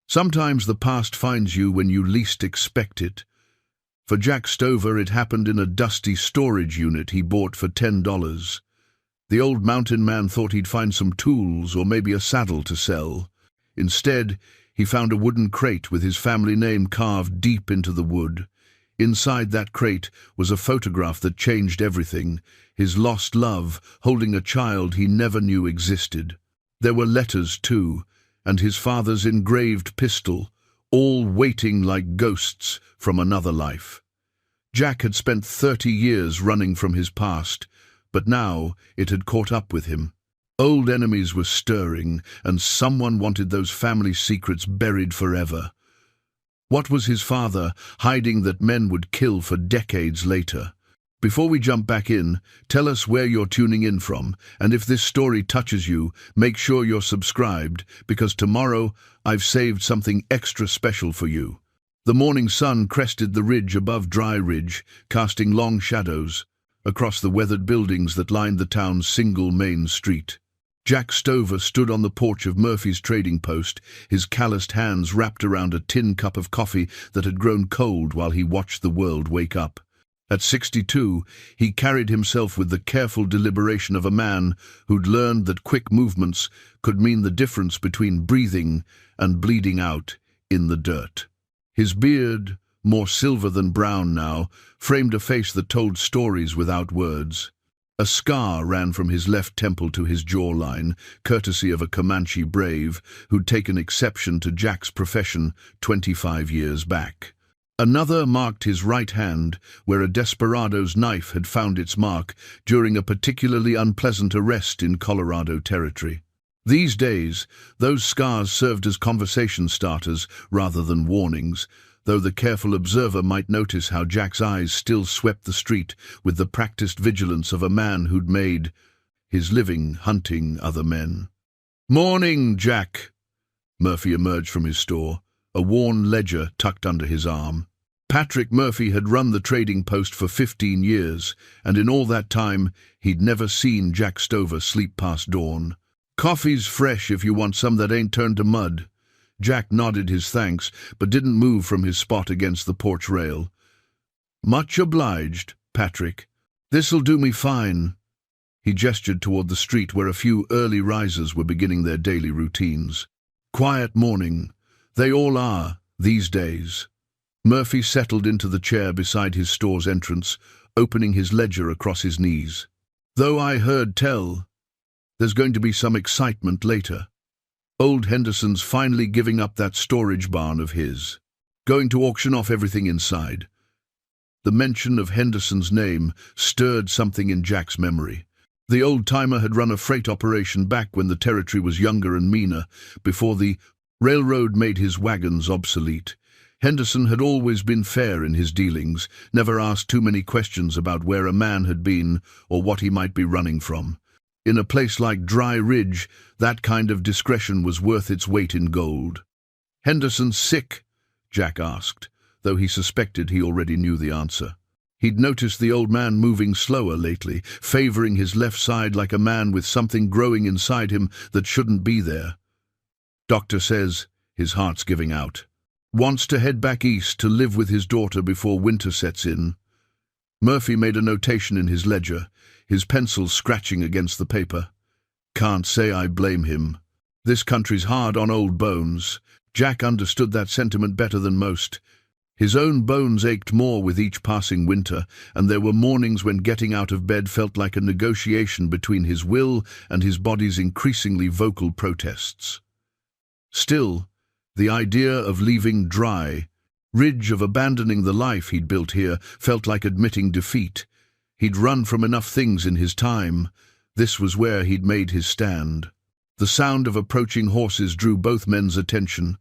Sometimes the past finds you when you least expect it. For Jack Stover, it happened in a dusty storage unit he bought for $10. The old mountain man thought he'd find some tools or maybe a saddle to sell. Instead, he found a wooden crate with his family name carved deep into the wood. Inside that crate was a photograph that changed everything, his lost love holding a child he never knew existed. There were letters, too, and his father's engraved pistol, all waiting like ghosts from another life. Jack had spent 30 years running from his past, but now it had caught up with him. Old enemies were stirring, and someone wanted those family secrets buried forever. What was his father hiding that men would kill for decades later? Before we jump back in, tell us where you're tuning in from, and if this story touches you, make sure you're subscribed, because tomorrow I've saved something extra special for you. The morning sun crested the ridge above Dry Ridge, casting long shadows across the weathered buildings that lined the town's single main street. Jack Stover stood on the porch of Murphy's trading post, his calloused hands wrapped around a tin cup of coffee that had grown cold while he watched the world wake up. At 62, he carried himself with the careful deliberation of a man who'd learned that quick movements could mean the difference between breathing and bleeding out in the dirt. His beard, more silver than brown now, framed a face that told stories without words. A scar ran from his left temple to his jawline, courtesy of a Comanche brave who'd taken exception to Jack's profession 25 years back. Another marked his right hand, where a desperado's knife had found its mark during a particularly unpleasant arrest in Colorado Territory. These days, those scars served as conversation starters rather than warnings, though the careful observer might notice how Jack's eyes still swept the street with the practiced vigilance of a man who'd made his living hunting other men. "Morning, Jack!" Murphy emerged from his store, a worn ledger tucked under his arm. Patrick Murphy had run the trading post for 15 years, and in all that time he'd never seen Jack Stover sleep past dawn. "Coffee's fresh if you want some that ain't turned to mud." Jack nodded his thanks, but didn't move from his spot against the porch rail. "Much obliged, Patrick. This'll do me fine." He gestured toward the street where a few early risers were beginning their daily routines. "Quiet morning. They all are, these days." Murphy settled into the chair beside his store's entrance, opening his ledger across his knees. "Though I heard tell, there's going to be some excitement later. Old Henderson's finally giving up that storage barn of his. Going to auction off everything inside." The mention of Henderson's name stirred something in Jack's memory. The old-timer had run a freight operation back when the territory was younger and meaner, before the railroad made his wagons obsolete. Henderson had always been fair in his dealings, never asked too many questions about where a man had been or what he might be running from. In a place like Dry Ridge, that kind of discretion was worth its weight in gold. "Henderson sick?" Jack asked, though he suspected he already knew the answer. He'd noticed the old man moving slower lately, favoring his left side like a man with something growing inside him that shouldn't be there. "Doctor says his heart's giving out. Wants to head back east to live with his daughter before winter sets in." Murphy made a notation in his ledger, his pencil scratching against the paper. "Can't say I blame him. This country's hard on old bones." Jack understood that sentiment better than most. His own bones ached more with each passing winter, and there were mornings when getting out of bed felt like a negotiation between his will and his body's increasingly vocal protests. Still, the idea of leaving Dry Ridge, of abandoning the life he'd built here, felt like admitting defeat. He'd run from enough things in his time. This was where he'd made his stand. The sound of approaching horses drew both men's attention.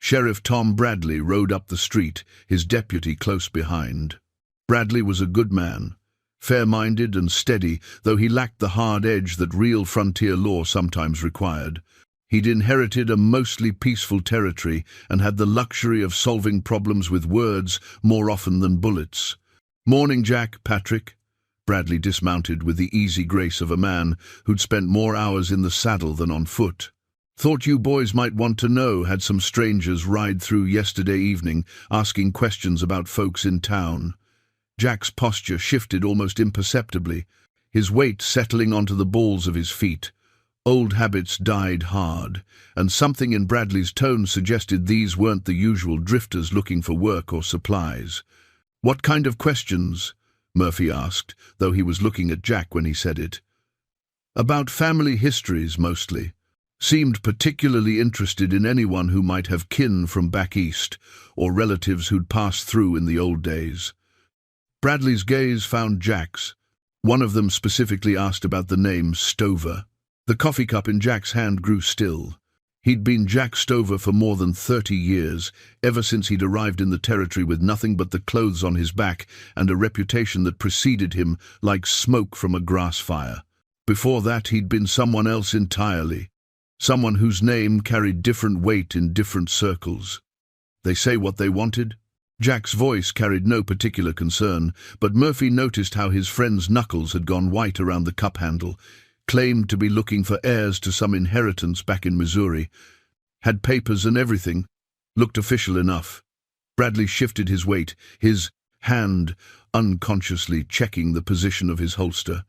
Sheriff Tom Bradley rode up the street, his deputy close behind. Bradley was a good man, fair-minded and steady, though he lacked the hard edge that real frontier law sometimes required. He'd inherited a mostly peaceful territory and had the luxury of solving problems with words more often than bullets. "Morning, Jack, Patrick." Bradley dismounted with the easy grace of a man who'd spent more hours in the saddle than on foot. Thought you boys might want to know. Had some strangers ride through yesterday evening, asking questions about folks in town. Jack's posture shifted almost imperceptibly, his weight settling onto the balls of his feet. Old habits died hard, and something in Bradley's tone suggested these weren't the usual drifters looking for work or supplies. "What kind of questions?" Murphy asked, though he was looking at Jack when he said it. "About family histories, mostly. Seemed particularly interested in anyone who might have kin from back east, or relatives who'd passed through in the old days." Bradley's gaze found Jack's. One of them specifically asked about the name Stover. The coffee cup in Jack's hand grew still. He'd been Jack Stover for more than 30 years, ever since he'd arrived in the territory with nothing but the clothes on his back and a reputation that preceded him like smoke from a grass fire. Before that, he'd been someone else entirely, someone whose name carried different weight in different circles. They say what they wanted? Jack's voice carried no particular concern, but Murphy noticed how his friend's knuckles had gone white around the cup handle. Claimed to be looking for heirs to some inheritance back in Missouri. Had papers and everything. Looked official enough. Bradley shifted his weight, his hand unconsciously checking the position of his holster.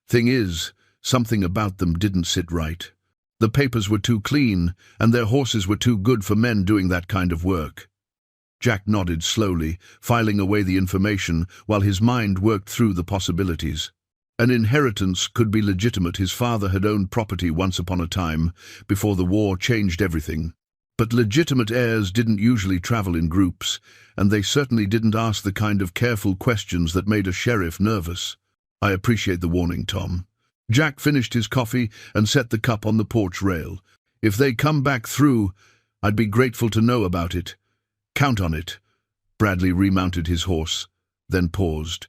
Thing is, something about them didn't sit right. The papers were too clean, and their horses were too good for men doing that kind of work. Jack nodded slowly, filing away the information while his mind worked through the possibilities. An inheritance could be legitimate. His father had owned property once upon a time, before the war changed everything. But legitimate heirs didn't usually travel in groups, and they certainly didn't ask the kind of careful questions that made a sheriff nervous. "I appreciate the warning, Tom." Jack finished his coffee and set the cup on the porch rail. "If they come back through, I'd be grateful to know about it. Count on it." Bradley remounted his horse, then paused.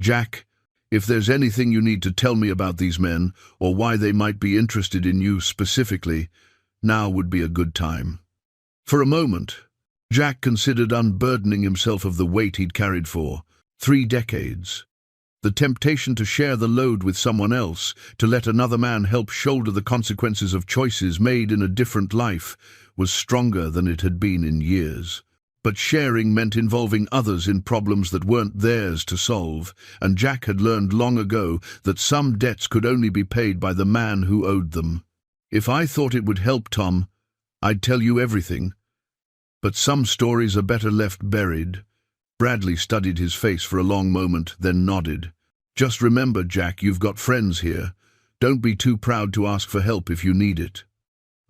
"Jack, if there's anything you need to tell me about these men, or why they might be interested in you specifically, now would be a good time." For a moment, Jack considered unburdening himself of the weight he'd carried for 3 decades. The temptation to share the load with someone else, to let another man help shoulder the consequences of choices made in a different life, was stronger than it had been in years. But sharing meant involving others in problems that weren't theirs to solve, and Jack had learned long ago that some debts could only be paid by the man who owed them. "If I thought it would help, Tom, I'd tell you everything. But some stories are better left buried." Bradley studied his face for a long moment, then nodded. "Just remember, Jack, you've got friends here. Don't be too proud to ask for help if you need it."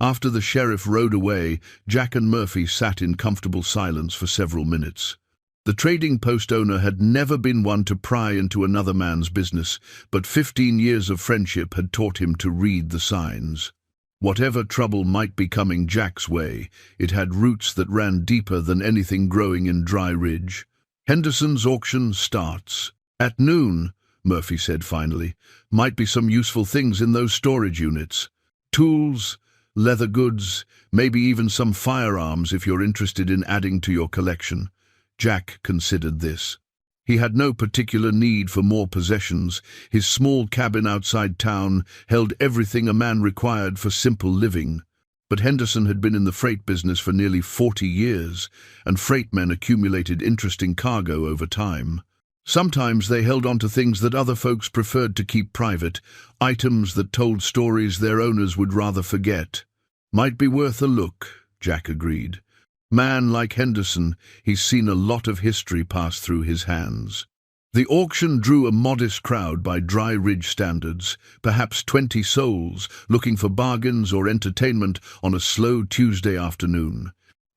After the sheriff rode away, Jack and Murphy sat in comfortable silence for several minutes. The trading post owner had never been one to pry into another man's business, but 15 years of friendship had taught him to read the signs. Whatever trouble might be coming Jack's way, it had roots that ran deeper than anything growing in Dry Ridge. "Henderson's auction starts at noon," Murphy said finally. "Might be some useful things in those storage units. Tools, leather goods, maybe even some firearms if you're interested in adding to your collection." Jack considered this. He had no particular need for more possessions. His small cabin outside town held everything a man required for simple living. But Henderson had been in the freight business for nearly 40 years, and freight men accumulated interesting cargo over time. Sometimes they held on to things that other folks preferred to keep private, items that told stories their owners would rather forget. "Might be worth a look," Jack agreed. "Man like Henderson, he's seen a lot of history pass through his hands." The auction drew a modest crowd by Dry Ridge standards, perhaps 20 souls looking for bargains or entertainment on a slow Tuesday afternoon.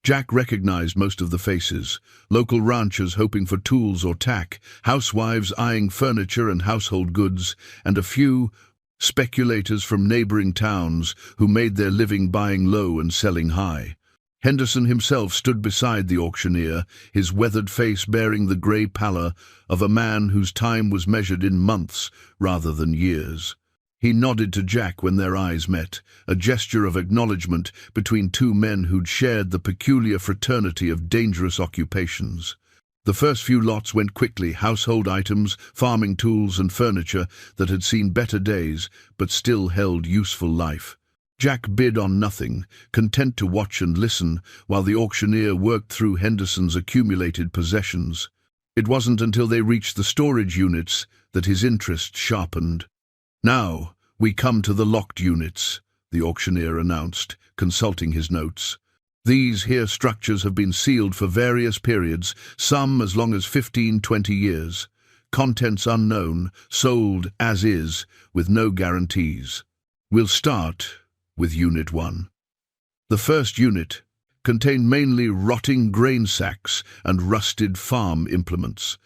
Jack recognized most of the faces: local ranchers hoping for tools or tack, housewives eyeing furniture and household goods, and a few speculators from neighboring towns who made their living buying low and selling high. Henderson himself stood beside the auctioneer, his weathered face bearing the grey pallor of a man whose time was measured in months rather than years. He nodded to Jack when their eyes met, a gesture of acknowledgement between two men who'd shared the peculiar fraternity of dangerous occupations. The first few lots went quickly: household items, farming tools and furniture that had seen better days but still held useful life. Jack bid on nothing, content to watch and listen while the auctioneer worked through Henderson's accumulated possessions. It wasn't until they reached the storage units that his interest sharpened. "Now, we come to the locked units," the auctioneer announced, consulting his notes. "These here structures have been sealed for various periods, some as long as 15-20 years. Contents unknown, sold as is, with no guarantees. We'll start with Unit 1. The first unit contained mainly rotting grain sacks and rusted farm implements.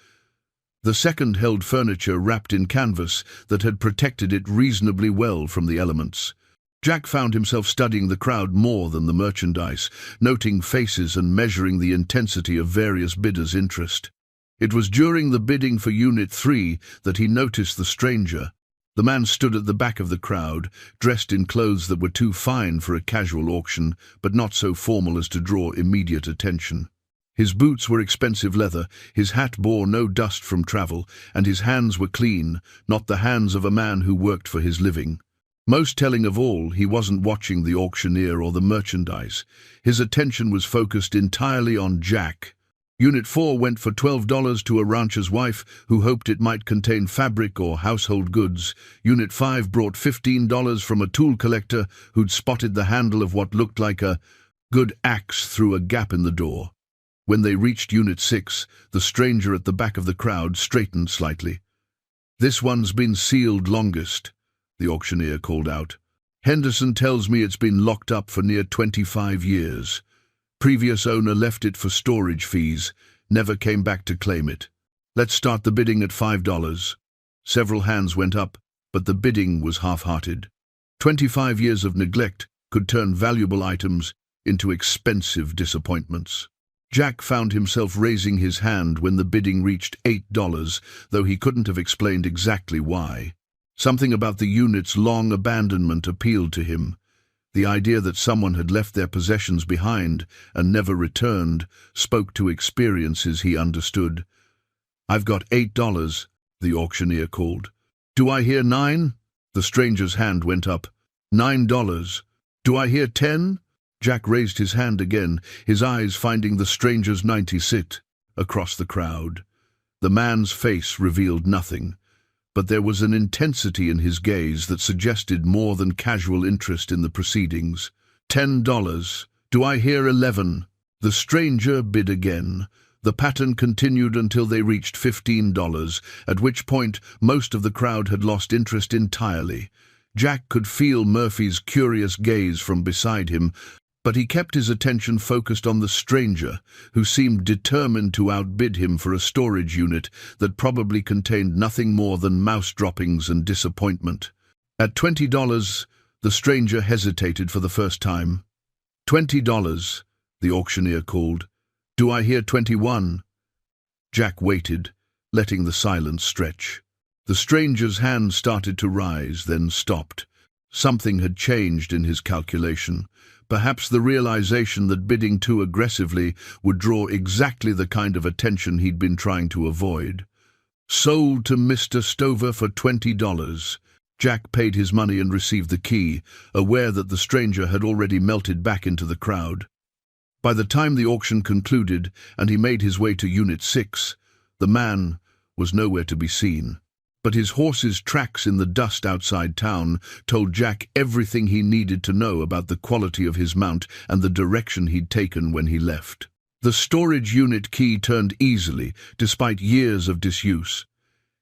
The second held furniture wrapped in canvas that had protected it reasonably well from the elements. Jack found himself studying the crowd more than the merchandise, noting faces and measuring the intensity of various bidders' interest. It was during the bidding for Unit 3 that he noticed the stranger. The man stood at the back of the crowd, dressed in clothes that were too fine for a casual auction, but not so formal as to draw immediate attention. His boots were expensive leather, his hat bore no dust from travel, and his hands were clean, not the hands of a man who worked for his living. Most telling of all, he wasn't watching the auctioneer or the merchandise. His attention was focused entirely on Jack. Unit 4 went for $12 to a rancher's wife who hoped it might contain fabric or household goods. Unit 5 brought $15 from a tool collector who'd spotted the handle of what looked like a good axe through a gap in the door. When they reached Unit 6, the stranger at the back of the crowd straightened slightly. "This one's been sealed longest," the auctioneer called out. "Henderson tells me it's been locked up for near 25 years. Previous owner left it for storage fees, never came back to claim it. Let's start the bidding at $5. Several hands went up, but the bidding was half-hearted. 25 years of neglect could turn valuable items into expensive disappointments. Jack found himself raising his hand when the bidding reached $8, though he couldn't have explained exactly why. Something about the unit's long abandonment appealed to him. The idea that someone had left their possessions behind and never returned spoke to experiences he understood. "I've got $8, the auctioneer called. "Do I hear 9? The stranger's hand went up. $9. "Do I hear 10? Jack raised his hand again, his eyes finding the stranger's 90 sit across the crowd. The man's face revealed nothing, but there was an intensity in his gaze that suggested more than casual interest in the proceedings. $10. "Do I hear 11? The stranger bid again. The pattern continued until they reached $15, at which point most of the crowd had lost interest entirely. Jack could feel Murphy's curious gaze from beside him, but he kept his attention focused on the stranger, who seemed determined to outbid him for a storage unit that probably contained nothing more than mouse droppings and disappointment. At $20, the stranger hesitated for the first time. $20, the auctioneer called. "Do I hear 21? Jack waited, letting the silence stretch. The stranger's hand started to rise, then stopped. Something had changed in his calculation. Perhaps the realization that bidding too aggressively would draw exactly the kind of attention he'd been trying to avoid. "Sold to Mr. Stover for $20. Jack paid his money and received the key, aware that the stranger had already melted back into the crowd. By the time the auction concluded and he made his way to Unit 6, the man was nowhere to be seen. But his horse's tracks in the dust outside town told Jack everything he needed to know about the quality of his mount and the direction he'd taken when he left. The storage unit key turned easily, despite years of disuse.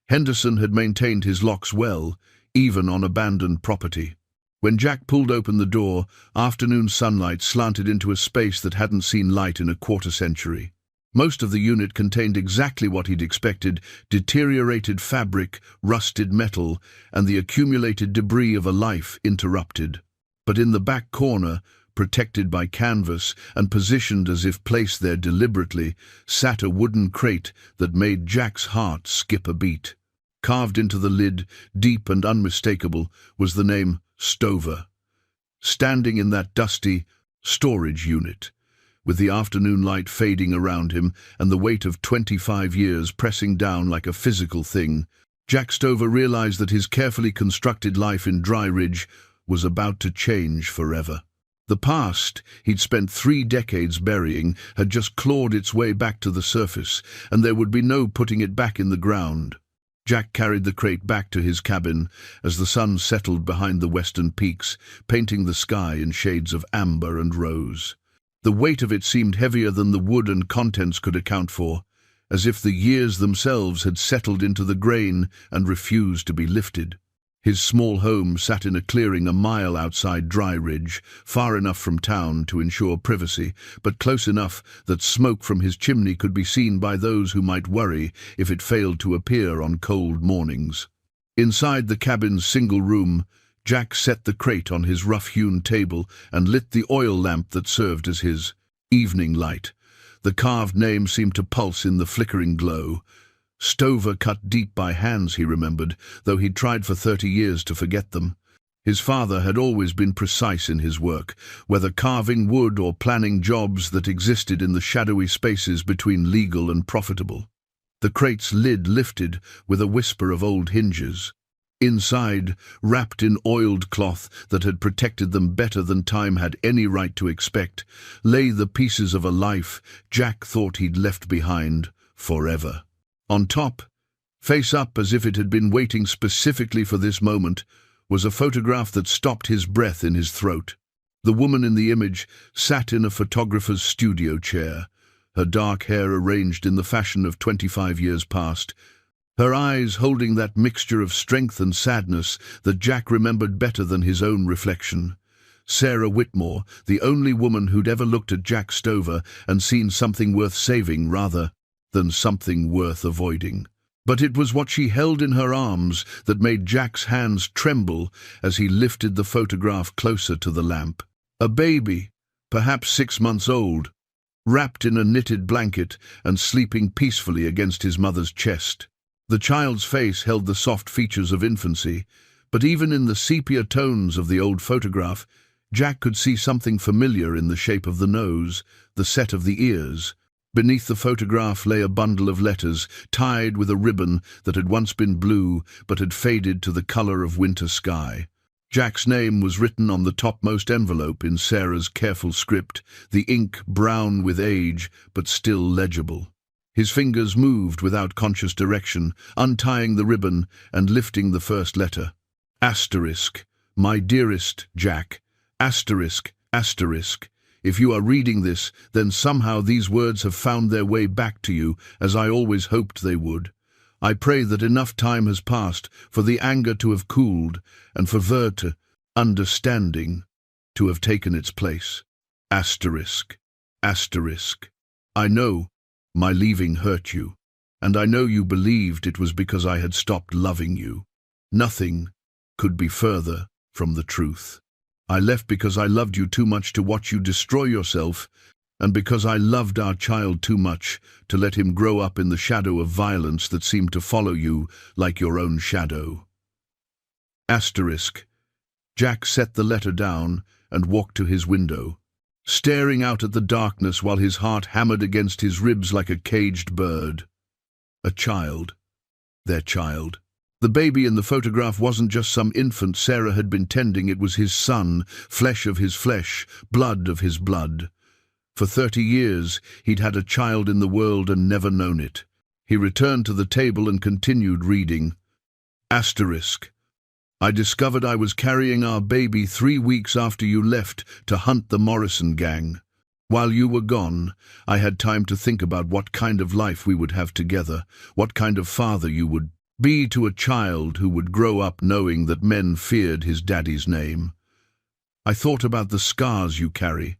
Henderson had maintained his locks well, even on abandoned property. When Jack pulled open the door, afternoon sunlight slanted into a space that hadn't seen light in a quarter-century. Most of the unit contained exactly what he'd expected: deteriorated fabric, rusted metal, and the accumulated debris of a life interrupted. But in the back corner, protected by canvas and positioned as if placed there deliberately, sat a wooden crate that made Jack's heart skip a beat. Carved into the lid, deep and unmistakable, was the name Stover. Standing in that dusty storage unit, with the afternoon light fading around him and the weight of 25 years pressing down like a physical thing, Jack Stover realized that his carefully constructed life in Dry Ridge was about to change forever. The past he'd spent 3 decades burying had just clawed its way back to the surface, and there would be no putting it back in the ground. Jack carried the crate back to his cabin as the sun settled behind the western peaks, painting the sky in shades of amber and rose. The weight of it seemed heavier than the wood and contents could account for, as if the years themselves had settled into the grain and refused to be lifted. His small home sat in a clearing a mile outside Dry Ridge, far enough from town to ensure privacy, but close enough that smoke from his chimney could be seen by those who might worry if it failed to appear on cold mornings. Inside the cabin's single room, Jack set the crate on his rough-hewn table and lit the oil lamp that served as his evening light. The carved name seemed to pulse in the flickering glow. Stover, cut deep by hands, he remembered, though he'd tried for 30 years to forget them. His father had always been precise in his work, whether carving wood or planning jobs that existed in the shadowy spaces between legal and profitable. The crate's lid lifted with a whisper of old hinges. Inside, wrapped in oiled cloth that had protected them better than time had any right to expect, lay the pieces of a life Jack thought he'd left behind forever. On top, face up as if it had been waiting specifically for this moment, was a photograph that stopped his breath in his throat. The woman in the image sat in a photographer's studio chair, her dark hair arranged in the fashion of 25 years past, her eyes holding that mixture of strength and sadness that Jack remembered better than his own reflection. Sarah Whitmore, the only woman who'd ever looked at Jack Stover and seen something worth saving rather than something worth avoiding. But it was what she held in her arms that made Jack's hands tremble as he lifted the photograph closer to the lamp. A baby, perhaps 6 months old, wrapped in a knitted blanket and sleeping peacefully against his mother's chest. The child's face held the soft features of infancy, but even in the sepia tones of the old photograph, Jack could see something familiar in the shape of the nose, the set of the ears. Beneath the photograph lay a bundle of letters, tied with a ribbon that had once been blue but had faded to the color of winter sky. Jack's name was written on the topmost envelope in Sarah's careful script, the ink brown with age but still legible. His fingers moved without conscious direction, untying the ribbon and lifting the first letter. Asterisk. My dearest Jack. Asterisk. Asterisk. If you are reading this, then somehow these words have found their way back to you, as I always hoped they would. I pray that enough time has passed for the anger to have cooled and for understanding, to have taken its place. Asterisk. Asterisk. I know my leaving hurt you, and I know you believed it was because I had stopped loving you. Nothing could be further from the truth. I left because I loved you too much to watch you destroy yourself, and because I loved our child too much to let him grow up in the shadow of violence that seemed to follow you like your own shadow. Asterisk. Jack set the letter down and walked to his window, staring out at the darkness while his heart hammered against his ribs like a caged bird. A child. Their child. The baby in the photograph wasn't just some infant Sarah had been tending, it was his son, flesh of his flesh, blood of his blood. For 30 years he'd had a child in the world and never known it. He returned to the table and continued reading. Asterisk. I discovered I was carrying our baby 3 weeks after you left to hunt the Morrison gang. While you were gone, I had time to think about what kind of life we would have together, what kind of father you would be to a child who would grow up knowing that men feared his daddy's name. I thought about the scars you carry,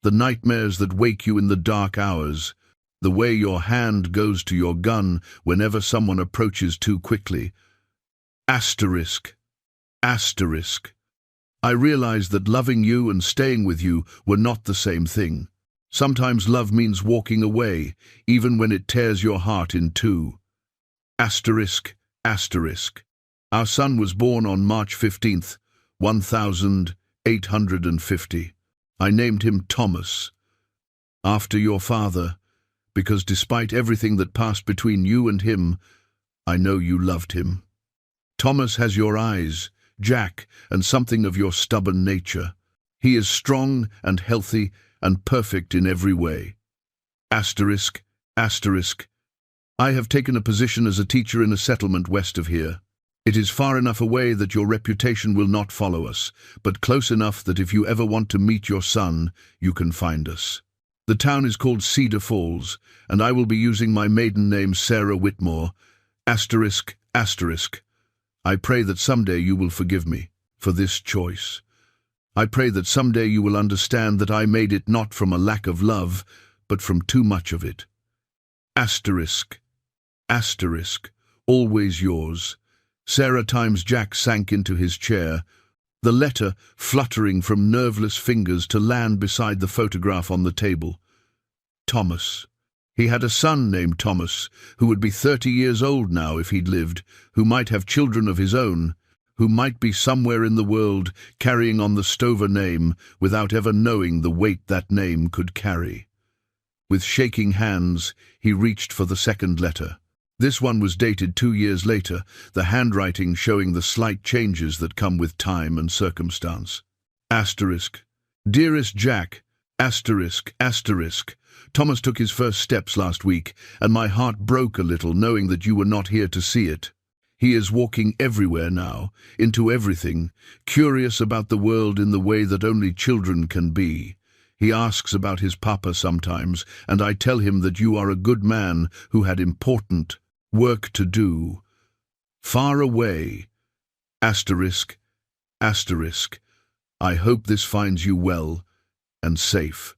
the nightmares that wake you in the dark hours, the way your hand goes to your gun whenever someone approaches too quickly. Asterisk. Asterisk. I realized that loving you and staying with you were not the same thing. Sometimes love means walking away, even when it tears your heart in two. Asterisk. Asterisk. Our son was born on March 15th, 1850. I named him Thomas, after your father, because despite everything that passed between you and him, I know you loved him. Thomas has your eyes, Jack, and something of your stubborn nature. He is strong and healthy and perfect in every way. Asterisk, asterisk. I have taken a position as a teacher in a settlement west of here. It is far enough away that your reputation will not follow us, but close enough that if you ever want to meet your son, you can find us. The town is called Cedar Falls, and I will be using my maiden name Sarah Whitmore. Asterisk, asterisk. I pray that someday you will forgive me for this choice. I pray that someday you will understand that I made it not from a lack of love, but from too much of it. Asterisk, asterisk. Always yours. Sarah. Jack sank into his chair, the letter fluttering from nerveless fingers to land beside the photograph on the table. Thomas. He had a son named Thomas, who would be 30 years old now if he'd lived, who might have children of his own, who might be somewhere in the world carrying on the Stover name without ever knowing the weight that name could carry. With shaking hands, he reached for the second letter. This one was dated 2 years later, the handwriting showing the slight changes that come with time and circumstance. Asterisk. Dearest Jack, asterisk, asterisk. Thomas took his first steps last week, and my heart broke a little knowing that you were not here to see it. He is walking everywhere now, into everything, curious about the world in the way that only children can be. He asks about his papa sometimes, and I tell him that you are a good man who had important work to do. Far away. Asterisk, asterisk. I hope this finds you well and safe.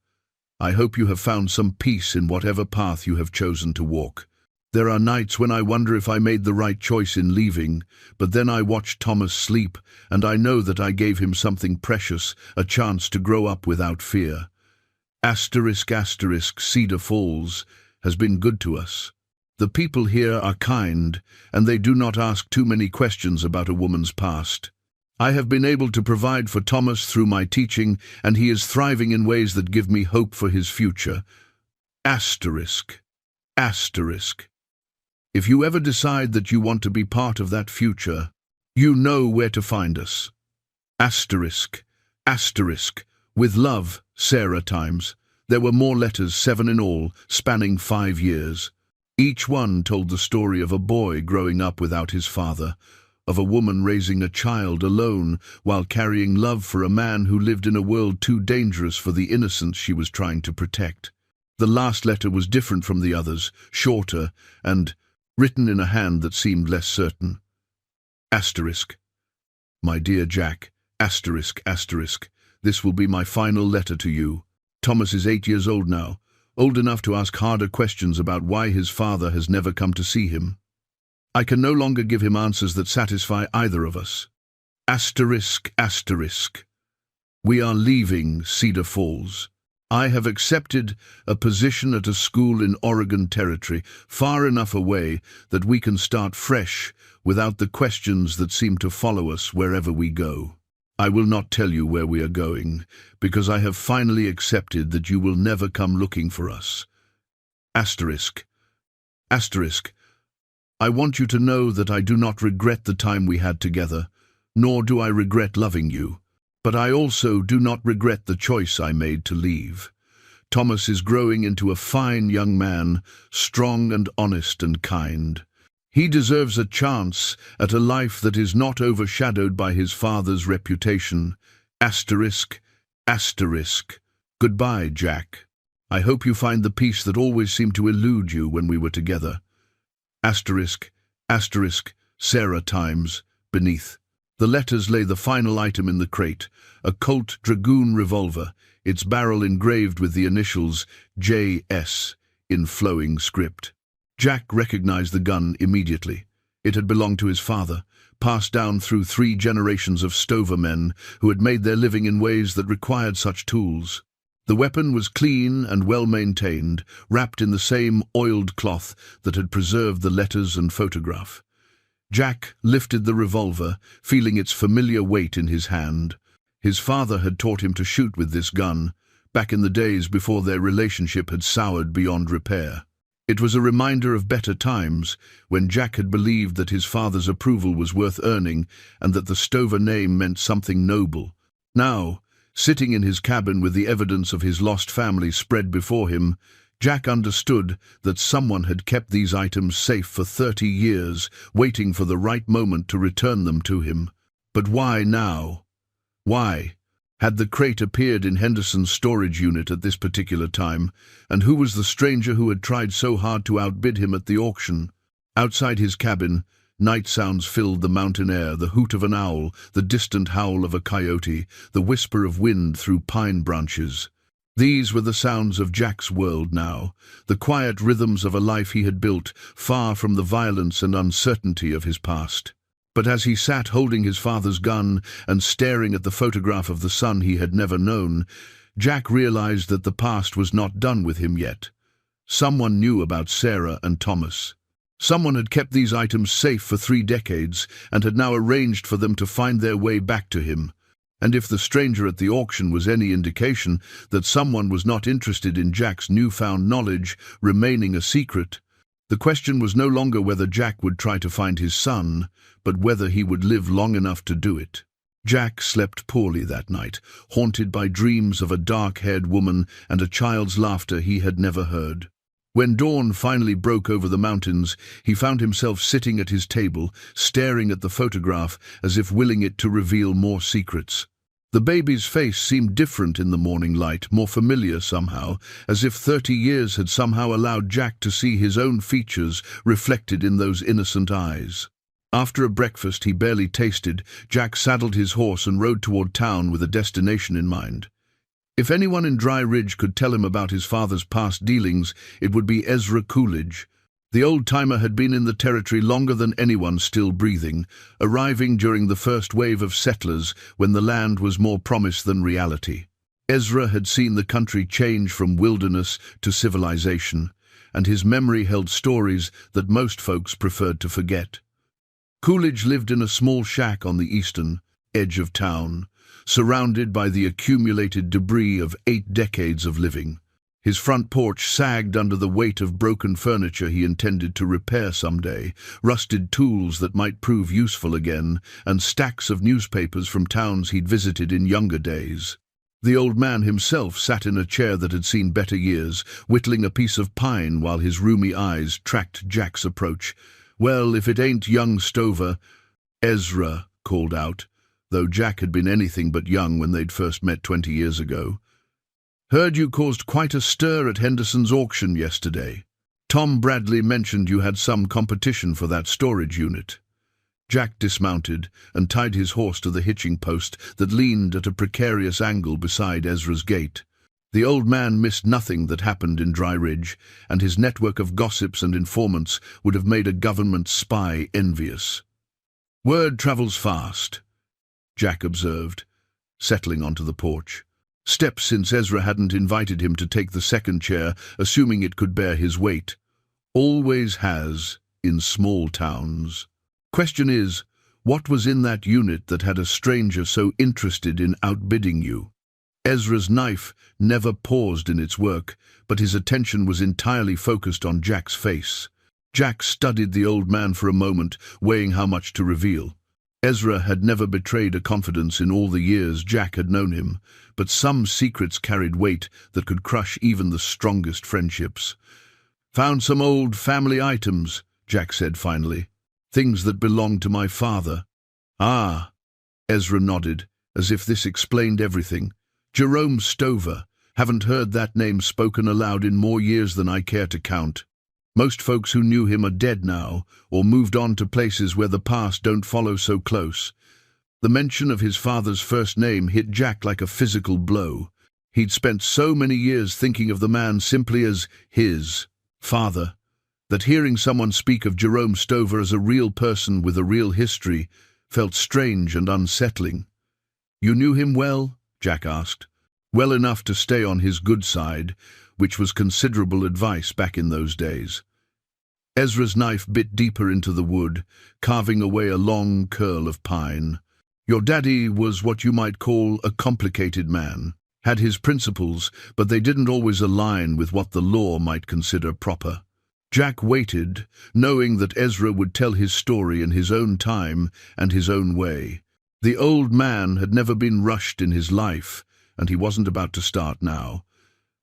I hope you have found some peace in whatever path you have chosen to walk. There are nights when I wonder if I made the right choice in leaving, but then I watch Thomas sleep, and I know that I gave him something precious, a chance to grow up without fear. Asterisk, asterisk. Cedar Falls has been good to us. The people here are kind, and they do not ask too many questions about a woman's past. I have been able to provide for Thomas through my teaching, and he is thriving in ways that give me hope for his future. Asterisk, asterisk. If you ever decide that you want to be part of that future, you know where to find us. Asterisk, asterisk. With love, Sarah. There were more letters, 7 in all, spanning 5 years. Each one told the story of a boy growing up without his father, of a woman raising a child alone while carrying love for a man who lived in a world too dangerous for the innocence she was trying to protect. The last letter was different from the others, shorter, and written in a hand that seemed less certain. Asterisk. My dear Jack, asterisk, asterisk. This will be my final letter to you. Thomas is 8 years old now, old enough to ask harder questions about why his father has never come to see him. I can no longer give him answers that satisfy either of us. Asterisk, asterisk. We are leaving Cedar Falls. I have accepted a position at a school in Oregon Territory, far enough away that we can start fresh without the questions that seem to follow us wherever we go. I will not tell you where we are going, because I have finally accepted that you will never come looking for us. Asterisk. Asterisk. I want you to know that I do not regret the time we had together, nor do I regret loving you, but I also do not regret the choice I made to leave. Thomas is growing into a fine young man, strong and honest and kind. He deserves a chance at a life that is not overshadowed by his father's reputation. Asterisk, asterisk. Goodbye, Jack. I hope you find the peace that always seemed to elude you when we were together. Asterisk, asterisk. Sarah. Beneath. The letters lay the final item in the crate, a Colt Dragoon revolver, its barrel engraved with the initials J.S. in flowing script. Jack recognized the gun immediately. It had belonged to his father, passed down through 3 generations of Stover men who had made their living in ways that required such tools. The weapon was clean and well-maintained, wrapped in the same oiled cloth that had preserved the letters and photograph. Jack lifted the revolver, feeling its familiar weight in his hand. His father had taught him to shoot with this gun, back in the days before their relationship had soured beyond repair. It was a reminder of better times, when Jack had believed that his father's approval was worth earning and that the Stover name meant something noble. Now, sitting in his cabin with the evidence of his lost family spread before him, Jack understood that someone had kept these items safe for 30 years, waiting for the right moment to return them to him. But why now? Why? Had the crate appeared in Henderson's storage unit at this particular time, and who was the stranger who had tried so hard to outbid him at the auction? Outside his cabin, night sounds filled the mountain air, the hoot of an owl, the distant howl of a coyote, the whisper of wind through pine branches. These were the sounds of Jack's world now, the quiet rhythms of a life he had built, far from the violence and uncertainty of his past. But as he sat holding his father's gun and staring at the photograph of the son he had never known, Jack realized that the past was not done with him yet. Someone knew about Sarah and Thomas. Someone had kept these items safe for 3 decades and had now arranged for them to find their way back to him. And if the stranger at the auction was any indication that someone was not interested in Jack's newfound knowledge remaining a secret, the question was no longer whether Jack would try to find his son, but whether he would live long enough to do it. Jack slept poorly that night, haunted by dreams of a dark-haired woman and a child's laughter he had never heard. When dawn finally broke over the mountains, he found himself sitting at his table, staring at the photograph as if willing it to reveal more secrets. The baby's face seemed different in the morning light, more familiar somehow, as if 30 years had somehow allowed Jack to see his own features reflected in those innocent eyes. After a breakfast he barely tasted, Jack saddled his horse and rode toward town with a destination in mind. If anyone in Dry Ridge could tell him about his father's past dealings, it would be Ezra Coolidge. The old-timer had been in the territory longer than anyone still breathing, arriving during the first wave of settlers when the land was more promise than reality. Ezra had seen the country change from wilderness to civilization, and his memory held stories that most folks preferred to forget. Coolidge lived in a small shack on the eastern edge of town, surrounded by the accumulated debris of 8 decades of living. His front porch sagged under the weight of broken furniture he intended to repair someday, rusted tools that might prove useful again, and stacks of newspapers from towns he'd visited in younger days. The old man himself sat in a chair that had seen better years, whittling a piece of pine while his rheumy eyes tracked Jack's approach. "Well, if it ain't young Stover," Ezra called out, though Jack had been anything but young when they'd first met 20 years ago. "Heard you caused quite a stir at Henderson's auction yesterday. Tom Bradley mentioned you had some competition for that storage unit." Jack dismounted and tied his horse to the hitching post that leaned at a precarious angle beside Ezra's gate. The old man missed nothing that happened in Dry Ridge, and his network of gossips and informants would have made a government spy envious. "Word travels fast," Jack observed, settling onto the porch. Steps since Ezra hadn't invited him to take the second chair, assuming it could bear his weight. Always has, in small towns. Question is, what was in that unit that had a stranger so interested in outbidding you? Ezra's knife never paused in its work, but his attention was entirely focused on Jack's face. Jack studied the old man for a moment, weighing how much to reveal. Ezra had never betrayed a confidence in all the years Jack had known him, but some secrets carried weight that could crush even the strongest friendships. "Found some old family items," Jack said finally. "Things that belonged to my father." "Ah," Ezra nodded, as if this explained everything. "Jerome Stover. Haven't heard that name spoken aloud in more years than I care to count. Most folks who knew him are dead now, or moved on to places where the past don't follow so close." The mention of his father's first name hit Jack like a physical blow. He'd spent so many years thinking of the man simply as his father, that hearing someone speak of Jerome Stover as a real person with a real history felt strange and unsettling. "You knew him well?" Jack asked. "Well enough to stay on his good side," which was considerable advice back in those days. Ezra's knife bit deeper into the wood, carving away a long curl of pine. "Your daddy was what you might call a complicated man. Had his principles, but they didn't always align with what the law might consider proper. Jack waited, knowing that Ezra would tell his story in his own time and his own way. The old man had never been rushed in his life, and he wasn't about to start now.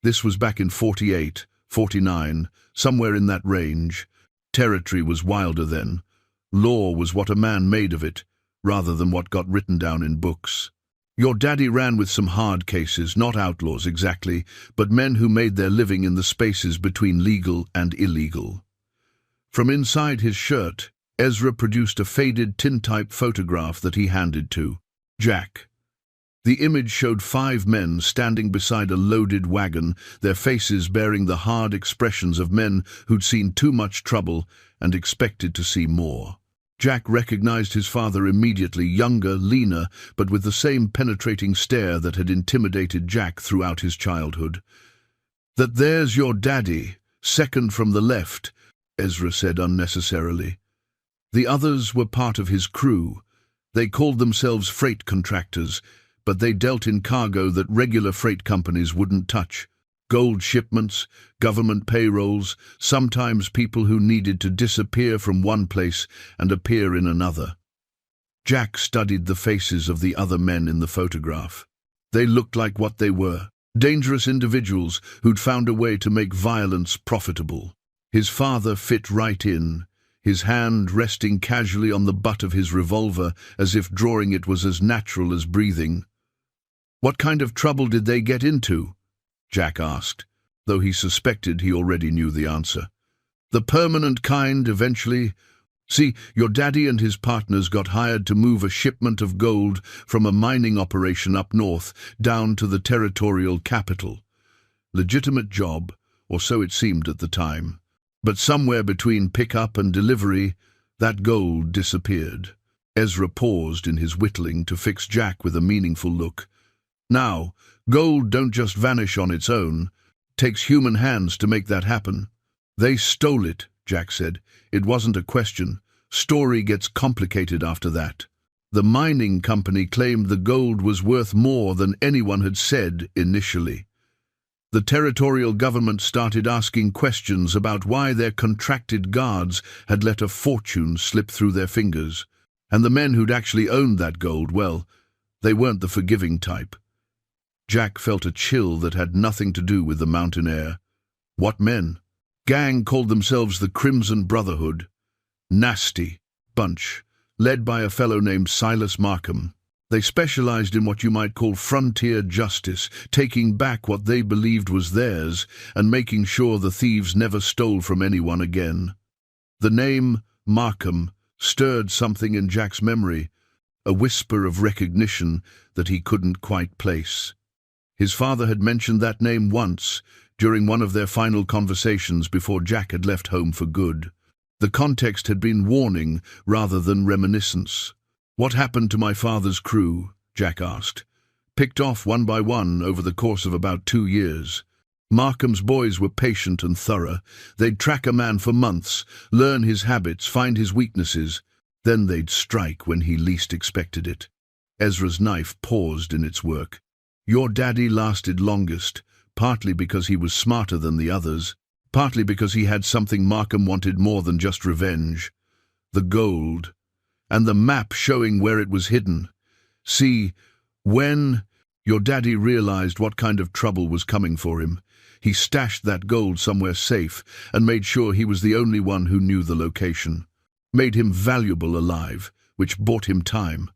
This was back in 48, 49, somewhere in that range. Territory was wilder then. Law was what a man made of it, rather than what got written down in books. Your daddy ran with some hard cases, not outlaws exactly, but men who made their living in the spaces between legal and illegal. From inside his shirt, Ezra produced a faded tintype photograph that he handed to Jack. The image showed 5 men standing beside a loaded wagon, their faces bearing the hard expressions of men who'd seen too much trouble and expected to see more. Jack recognized his father immediately, younger, leaner, but with the same penetrating stare that had intimidated Jack throughout his childhood. "That there's your daddy, second from the left," Ezra said unnecessarily. The others were part of his crew. They called themselves freight contractors, but they dealt in cargo that regular freight companies wouldn't touch. Gold shipments, government payrolls, sometimes people who needed to disappear from one place and appear in another. Jack studied the faces of the other men in the photograph. They looked like what they were, dangerous individuals who'd found a way to make violence profitable. His father fit right in, his hand resting casually on the butt of his revolver as if drawing it was as natural as breathing. "What kind of trouble did they get into?" Jack asked, though he suspected he already knew the answer. "The permanent kind, eventually. See, your daddy and his partners got hired to move a shipment of gold from a mining operation up north down to the territorial capital. Legitimate job, or so it seemed at the time. But somewhere between pickup and delivery, that gold disappeared." Ezra paused in his whittling to fix Jack with a meaningful look. "Now, gold don't just vanish on its own. Takes human hands to make that happen." "They stole it," Jack said. "It wasn't a question. Story gets complicated after that. The mining company claimed the gold was worth more than anyone had said initially. The territorial government started asking questions about why their contracted guards had let a fortune slip through their fingers. And the men who'd actually owned that gold, well, they weren't the forgiving type." Jack felt a chill that had nothing to do with the mountain air. What men? Gang called themselves the Crimson Brotherhood. Nasty bunch, led by a fellow named Silas Markham. They specialized in what you might call frontier justice, taking back what they believed was theirs and making sure the thieves never stole from anyone again. The name Markham stirred something in Jack's memory, a whisper of recognition that he couldn't quite place. His father had mentioned that name once, during one of their final conversations before Jack had left home for good. The context had been warning rather than reminiscence. "What happened to my father's crew?" Jack asked. "Picked off one by one over the course of about 2 years. Markham's boys were patient and thorough. They'd track a man for months, learn his habits, find his weaknesses. Then they'd strike when he least expected it." Ezra's knife paused in its work. "Your daddy lasted longest, partly because he was smarter than the others, partly because he had something Markham wanted more than just revenge. The gold, and the map showing where it was hidden. See, when your daddy realized what kind of trouble was coming for him, he stashed that gold somewhere safe and made sure he was the only one who knew the location. Made him valuable alive, which bought him time."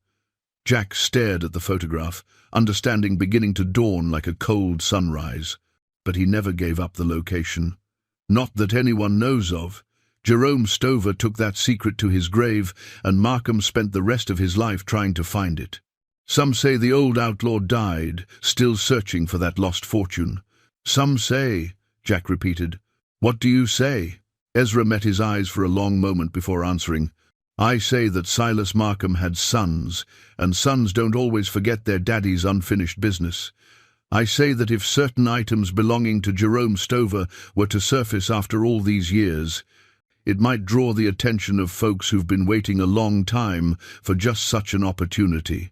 Jack stared at the photograph, understanding beginning to dawn like a cold sunrise. But he never gave up the location. Not that anyone knows of. Jerome Stover took that secret to his grave, and Markham spent the rest of his life trying to find it. Some say the old outlaw died, still searching for that lost fortune. "Some say," Jack repeated. "What do you say?" Ezra met his eyes for a long moment before answering. "I say that Silas Markham had sons, and sons don't always forget their daddy's unfinished business. I say that if certain items belonging to Jerome Stover were to surface after all these years, it might draw the attention of folks who've been waiting a long time for just such an opportunity."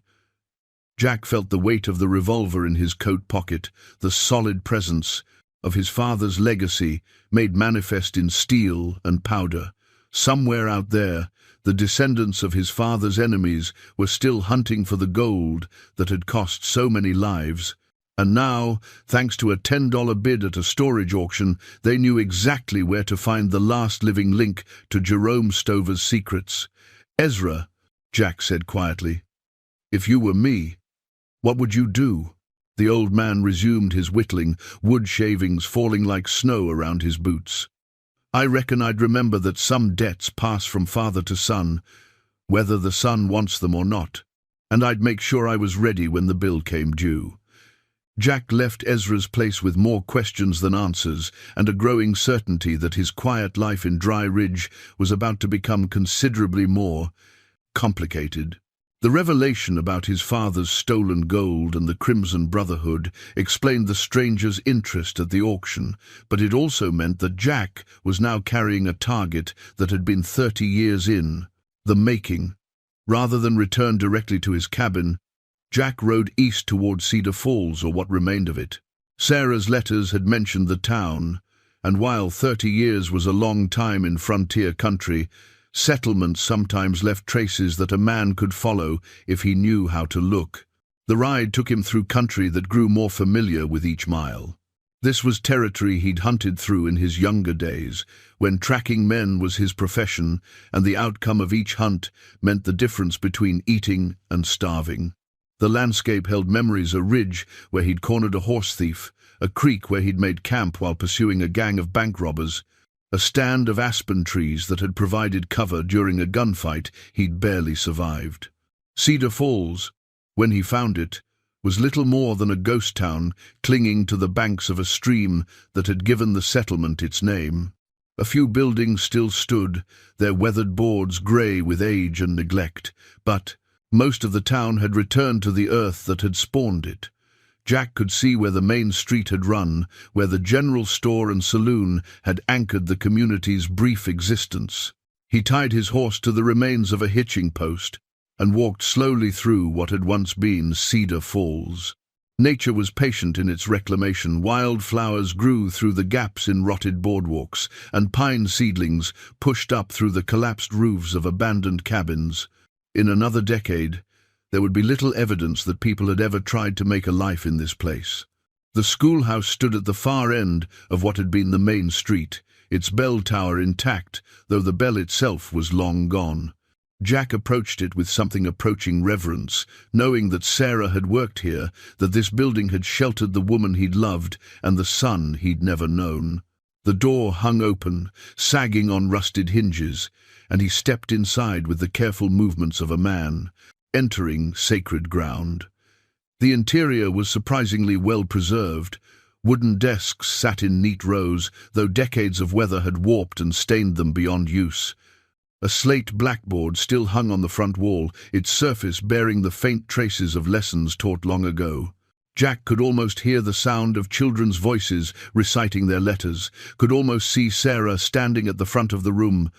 Jack felt the weight of the revolver in his coat pocket, the solid presence, of his father's legacy made manifest in steel and powder. Somewhere out there, the descendants of his father's enemies were still hunting for the gold that had cost so many lives. And now, thanks to a $10 bid at a storage auction, they knew exactly where to find the last living link to Jerome Stover's secrets. "Ezra," Jack said quietly, "if you were me, what would you do?" The old man resumed his whittling, wood shavings falling like snow around his boots. "I reckon I'd remember that some debts pass from father to son, whether the son wants them or not, and I'd make sure I was ready when the bill came due." Jack left Ezra's place with more questions than answers, and a growing certainty that his quiet life in Dry Ridge was about to become considerably more complicated. The revelation about his father's stolen gold and the Crimson Brotherhood explained the stranger's interest at the auction, but it also meant that Jack was now carrying a target that had been 30 years in the making. Rather than return directly to his cabin, Jack rode east toward Cedar Falls, or what remained of it. Sarah's letters had mentioned the town, and while 30 years was a long time in frontier country, settlements sometimes left traces that a man could follow if he knew how to look. The ride took him through country that grew more familiar with each mile. This was territory he'd hunted through in his younger days, when tracking men was his profession, and the outcome of each hunt meant the difference between eating and starving. The landscape held memories: a ridge where he'd cornered a horse thief, a creek where he'd made camp while pursuing a gang of bank robbers, a stand of aspen trees that had provided cover during a gunfight he'd barely survived. Cedar Falls, when he found it, was little more than a ghost town clinging to the banks of a stream that had given the settlement its name. A few buildings still stood, their weathered boards grey with age and neglect, but most of the town had returned to the earth that had spawned it. Jack could see where the main street had run, where the general store and saloon had anchored the community's brief existence. He tied his horse to the remains of a hitching post and walked slowly through what had once been Cedar Falls. Nature was patient in its reclamation. Wildflowers grew through the gaps in rotted boardwalks, and pine seedlings pushed up through the collapsed roofs of abandoned cabins. In another decade, there would be little evidence that people had ever tried to make a life in this place. The schoolhouse stood at the far end of what had been the main street, its bell tower intact, though the bell itself was long gone. Jack approached it with something approaching reverence, knowing that Sarah had worked here, that this building had sheltered the woman he'd loved and the son he'd never known. The door hung open, sagging on rusted hinges, and he stepped inside with the careful movements of a man entering sacred ground. The interior was surprisingly well preserved. Wooden desks sat in neat rows, though decades of weather had warped and stained them beyond use. A slate blackboard still hung on the front wall, its surface bearing the faint traces of lessons taught long ago. Jack could almost hear the sound of children's voices reciting their letters, could almost see Sarah standing at the front of the room,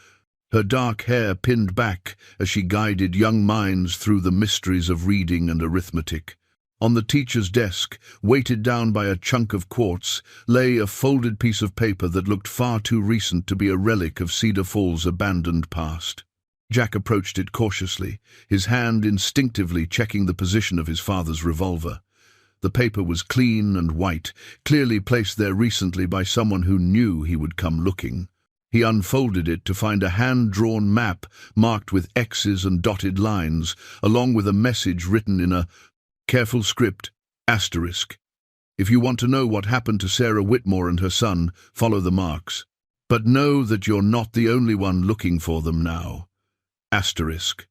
her dark hair pinned back as she guided young minds through the mysteries of reading and arithmetic. On the teacher's desk, weighted down by a chunk of quartz, lay a folded piece of paper that looked far too recent to be a relic of Cedar Falls' abandoned past. Jack approached it cautiously, his hand instinctively checking the position of his father's revolver. The paper was clean and white, clearly placed there recently by someone who knew he would come looking. He unfolded it to find a hand-drawn map marked with X's and dotted lines, along with a message written in a careful script, asterisk. If you want to know what happened to Sarah Whitmore and her son, follow the marks. But know that you're not the only one looking for them now. Asterisk.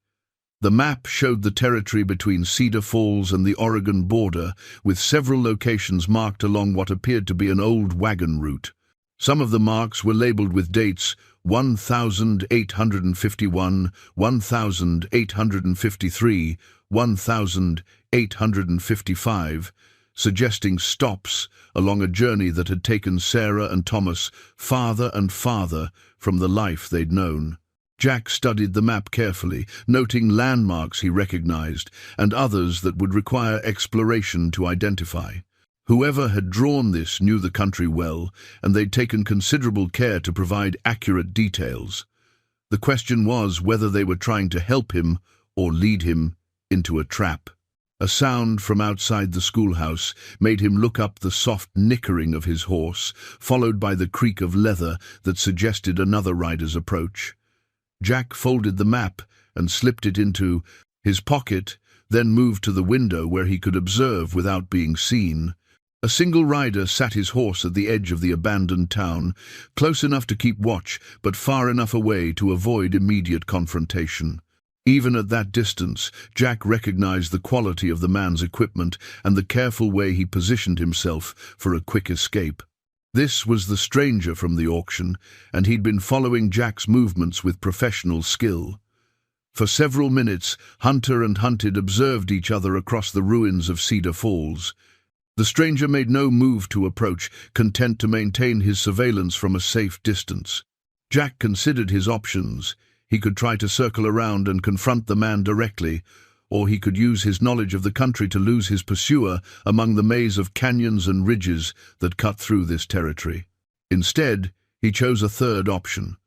The map showed the territory between Cedar Falls and the Oregon border, with several locations marked along what appeared to be an old wagon route. Some of the marks were labeled with dates 1851, 1853, 1855, suggesting stops along a journey that had taken Sarah and Thomas farther and farther from the life they'd known. Jack studied the map carefully, noting landmarks he recognized and others that would require exploration to identify. Whoever had drawn this knew the country well, and they'd taken considerable care to provide accurate details. The question was whether they were trying to help him or lead him into a trap. A sound from outside the schoolhouse made him look up the soft nickering of his horse, followed by the creak of leather that suggested another rider's approach. Jack folded the map and slipped it into his pocket, then moved to the window where he could observe without being seen. A single rider sat his horse at the edge of the abandoned town, close enough to keep watch, but far enough away to avoid immediate confrontation. Even at that distance, Jack recognized the quality of the man's equipment and the careful way he positioned himself for a quick escape. This was the stranger from the auction, and he'd been following Jack's movements with professional skill. For several minutes, hunter and hunted observed each other across the ruins of Cedar Falls. The stranger made no move to approach, content to maintain his surveillance from a safe distance. Jack considered his options. He could try to circle around and confront the man directly, or he could use his knowledge of the country to lose his pursuer among the maze of canyons and ridges that cut through this territory. Instead, he chose a third option.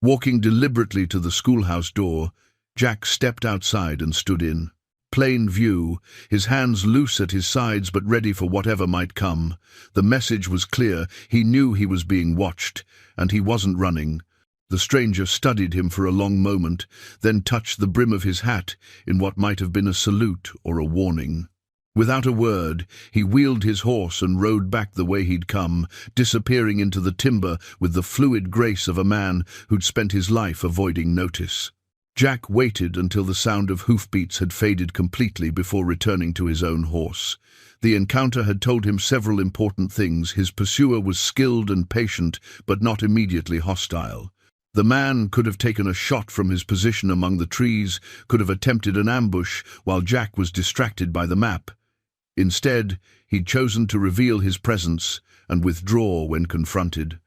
Walking deliberately to the schoolhouse door, Jack stepped outside and stood in. Plain view, his hands loose at his sides but ready for whatever might come. The message was clear. He knew he was being watched, and he wasn't running. The stranger studied him for a long moment, then touched the brim of his hat in what might have been a salute or a warning. Without a word, he wheeled his horse and rode back the way he'd come, disappearing into the timber with the fluid grace of a man who'd spent his life avoiding notice. Jack waited until the sound of hoofbeats had faded completely before returning to his own horse. The encounter had told him several important things. His pursuer was skilled and patient, but not immediately hostile. The man could have taken a shot from his position among the trees, could have attempted an ambush while Jack was distracted by the map. Instead, he'd chosen to reveal his presence and withdraw when confronted.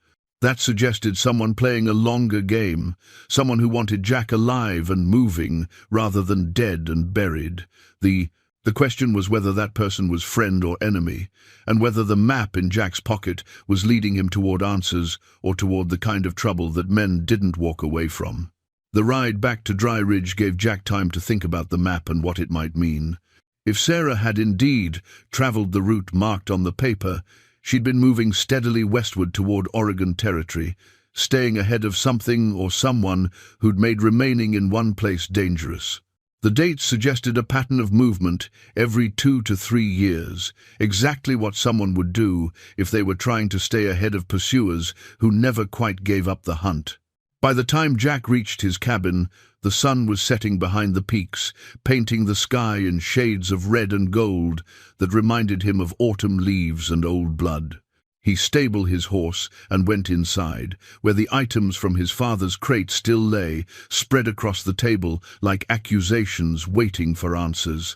That suggested someone playing a longer game, someone who wanted Jack alive and moving rather than dead and buried. The question was whether that person was friend or enemy, and whether the map in Jack's pocket was leading him toward answers or toward the kind of trouble that men didn't walk away from. The ride back to Dry Ridge gave Jack time to think about the map and what it might mean. If Sarah had indeed traveled the route marked on the paper, she'd been moving steadily westward toward Oregon Territory, staying ahead of something or someone who'd made remaining in one place dangerous. The dates suggested a pattern of movement every 2 to 3 years, exactly what someone would do if they were trying to stay ahead of pursuers who never quite gave up the hunt. By the time Jack reached his cabin, the sun was setting behind the peaks, painting the sky in shades of red and gold that reminded him of autumn leaves and old blood. He stabled his horse and went inside, where the items from his father's crate still lay, spread across the table like accusations waiting for answers.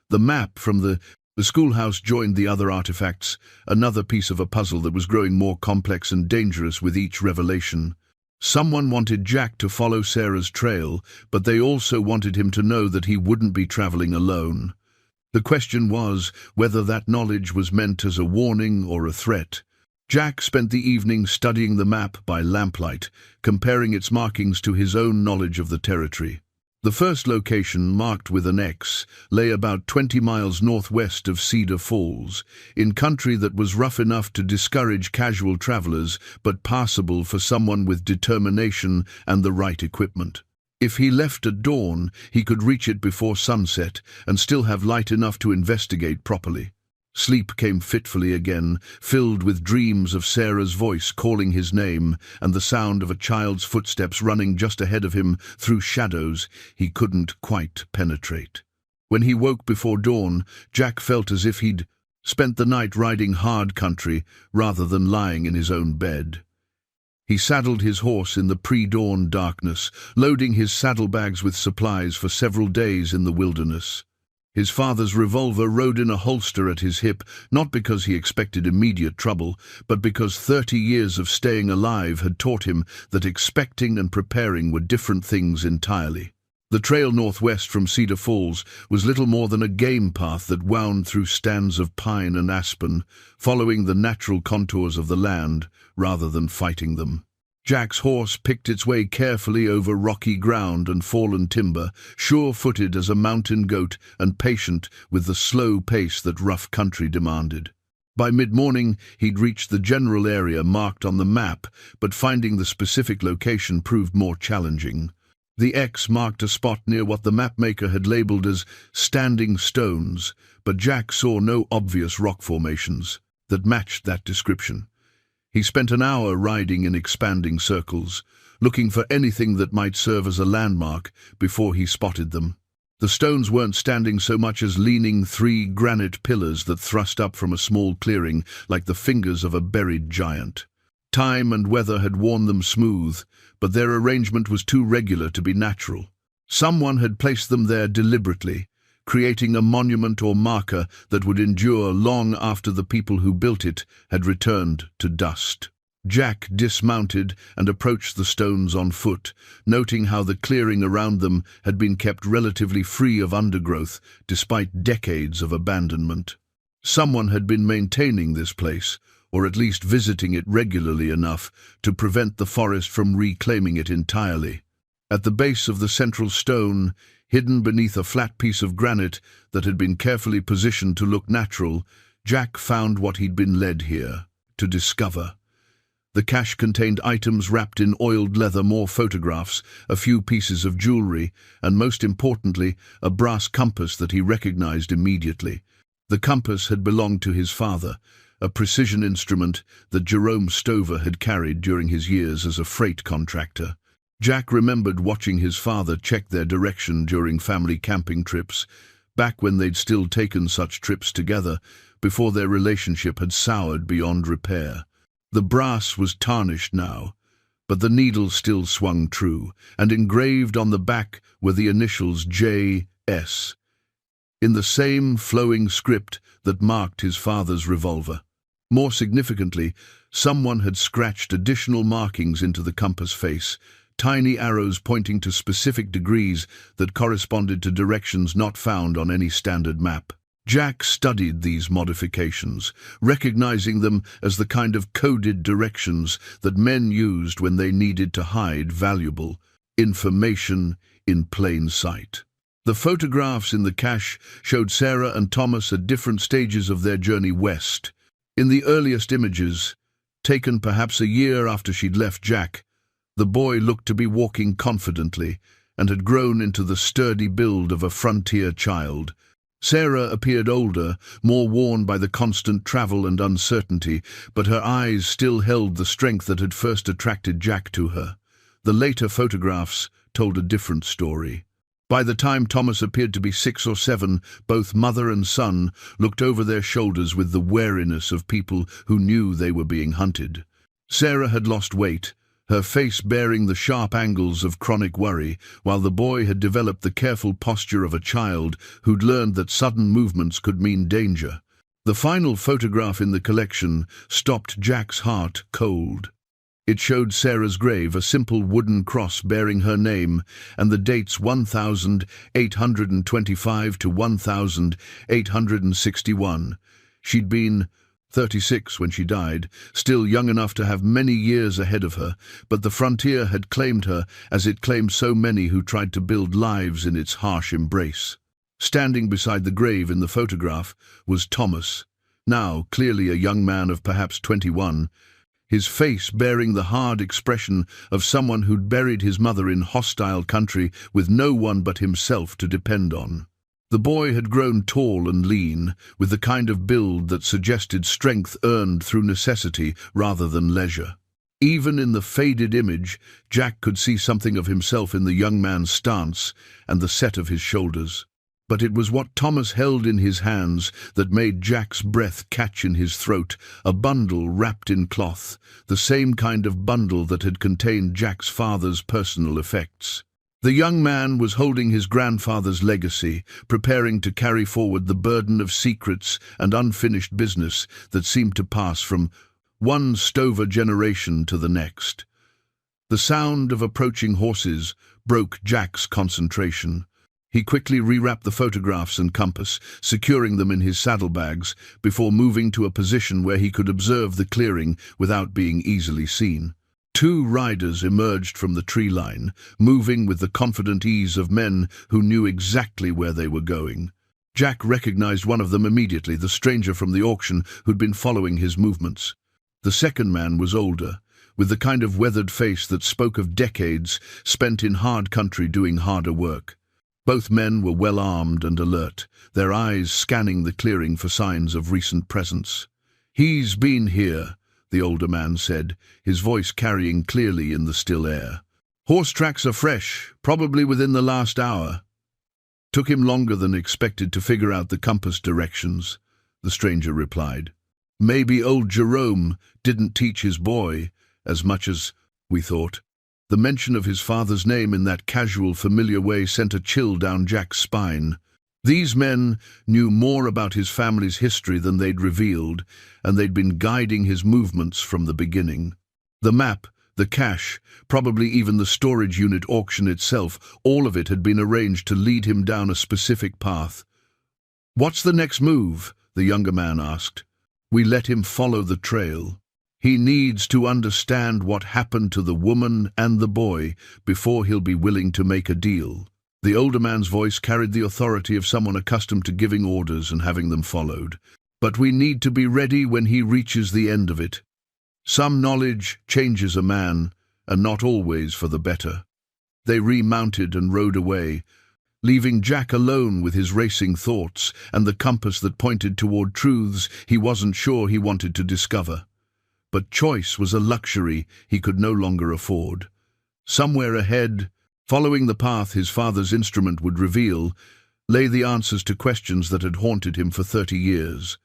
The map from the schoolhouse joined the other artifacts, another piece of a puzzle that was growing more complex and dangerous with each revelation. Someone wanted Jack to follow Sarah's trail, but they also wanted him to know that he wouldn't be traveling alone. The question was whether that knowledge was meant as a warning or a threat. Jack spent the evening studying the map by lamplight, comparing its markings to his own knowledge of the territory. The first location, marked with an X, lay about 20 miles northwest of Cedar Falls, in country that was rough enough to discourage casual travelers, but passable for someone with determination and the right equipment. If he left at dawn, he could reach it before sunset and still have light enough to investigate properly. Sleep came fitfully again, filled with dreams of Sarah's voice calling his name and the sound of a child's footsteps running just ahead of him through shadows he couldn't quite penetrate. When he woke before dawn, Jack felt as if he'd spent the night riding hard country rather than lying in his own bed. He saddled his horse in the pre-dawn darkness, loading his saddlebags with supplies for several days in the wilderness. His father's revolver rode in a holster at his hip, not because he expected immediate trouble, but because 30 years of staying alive had taught him that expecting and preparing were different things entirely. The trail northwest from Cedar Falls was little more than a game path that wound through stands of pine and aspen, following the natural contours of the land rather than fighting them. Jack's horse picked its way carefully over rocky ground and fallen timber, sure-footed as a mountain goat and patient with the slow pace that rough country demanded. By mid-morning, he'd reached the general area marked on the map, but finding the specific location proved more challenging. The X marked a spot near what the mapmaker had labeled as standing stones, but Jack saw no obvious rock formations that matched that description. He spent an hour riding in expanding circles, looking for anything that might serve as a landmark before he spotted them. The stones weren't standing so much as leaning three granite pillars that thrust up from a small clearing like the fingers of a buried giant. Time and weather had worn them smooth, but their arrangement was too regular to be natural. Someone had placed them there deliberately, creating a monument or marker that would endure long after the people who built it had returned to dust. Jack dismounted and approached the stones on foot, noting how the clearing around them had been kept relatively free of undergrowth despite decades of abandonment. Someone had been maintaining this place, or at least visiting it regularly enough to prevent the forest from reclaiming it entirely. At the base of the central stone, hidden beneath a flat piece of granite that had been carefully positioned to look natural, Jack found what he'd been led here to discover. The cache contained items wrapped in oiled leather, more photographs, a few pieces of jewelry, and most importantly, a brass compass that he recognized immediately. The compass had belonged to his father, a precision instrument that Jerome Stover had carried during his years as a freight contractor. Jack remembered watching his father check their direction during family camping trips, back when they'd still taken such trips together, before their relationship had soured beyond repair. The brass was tarnished now, but the needle still swung true, and engraved on the back were the initials J.S., in the same flowing script that marked his father's revolver. More significantly, someone had scratched additional markings into the compass face, tiny arrows pointing to specific degrees that corresponded to directions not found on any standard map. Jack studied these modifications, recognizing them as the kind of coded directions that men used when they needed to hide valuable information in plain sight. The photographs in the cache showed Sarah and Thomas at different stages of their journey west. In the earliest images, taken perhaps a year after she'd left Jack, the boy looked to be walking confidently and had grown into the sturdy build of a frontier child. Sarah appeared older, more worn by the constant travel and uncertainty, but her eyes still held the strength that had first attracted Jack to her. The later photographs told a different story. By the time Thomas appeared to be 6 or 7, both mother and son looked over their shoulders with the wariness of people who knew they were being hunted. Sarah had lost weight, her face bearing the sharp angles of chronic worry, while the boy had developed the careful posture of a child who'd learned that sudden movements could mean danger. The final photograph in the collection stopped Jack's heart cold. It showed Sarah's grave, a simple wooden cross bearing her name, and the dates 1825 to 1861. She'd been 36 when she died, still young enough to have many years ahead of her, but the frontier had claimed her as it claimed so many who tried to build lives in its harsh embrace. Standing beside the grave in the photograph was Thomas, now clearly a young man of perhaps 21, his face bearing the hard expression of someone who'd buried his mother in hostile country with no one but himself to depend on. The boy had grown tall and lean, with the kind of build that suggested strength earned through necessity rather than leisure. Even in the faded image, Jack could see something of himself in the young man's stance and the set of his shoulders. But it was what Thomas held in his hands that made Jack's breath catch in his throat, a bundle wrapped in cloth, the same kind of bundle that had contained Jack's father's personal effects. The young man was holding his grandfather's legacy, preparing to carry forward the burden of secrets and unfinished business that seemed to pass from one Stover generation to the next. The sound of approaching horses broke Jack's concentration. He quickly rewrapped the photographs and compass, securing them in his saddlebags before moving to a position where he could observe the clearing without being easily seen. Two riders emerged from the tree line, moving with the confident ease of men who knew exactly where they were going. Jack recognized one of them immediately, the stranger from the auction who'd been following his movements. The second man was older, with the kind of weathered face that spoke of decades spent in hard country doing harder work. Both men were well armed and alert, their eyes scanning the clearing for signs of recent presence. "He's been here," the older man said, his voice carrying clearly in the still air. "Horse tracks are fresh, probably within the last hour." "Took him longer than expected to figure out the compass directions," the stranger replied. "Maybe old Jerome didn't teach his boy as much as we thought." The mention of his father's name in that casual, familiar way sent a chill down Jack's spine. These men knew more about his family's history than they'd revealed, and they'd been guiding his movements from the beginning. The map, the cache, probably even the storage unit auction itself, all of it had been arranged to lead him down a specific path. "What's the next move?" the younger man asked. "We let him follow the trail. He needs to understand what happened to the woman and the boy before he'll be willing to make a deal." The older man's voice carried the authority of someone accustomed to giving orders and having them followed. "But we need to be ready when he reaches the end of it. Some knowledge changes a man, and not always for the better." They remounted and rode away, leaving Jack alone with his racing thoughts and the compass that pointed toward truths he wasn't sure he wanted to discover. But choice was a luxury he could no longer afford. Somewhere ahead, following the path his father's instrument would reveal, lay the answers to questions that had haunted him for 30 years.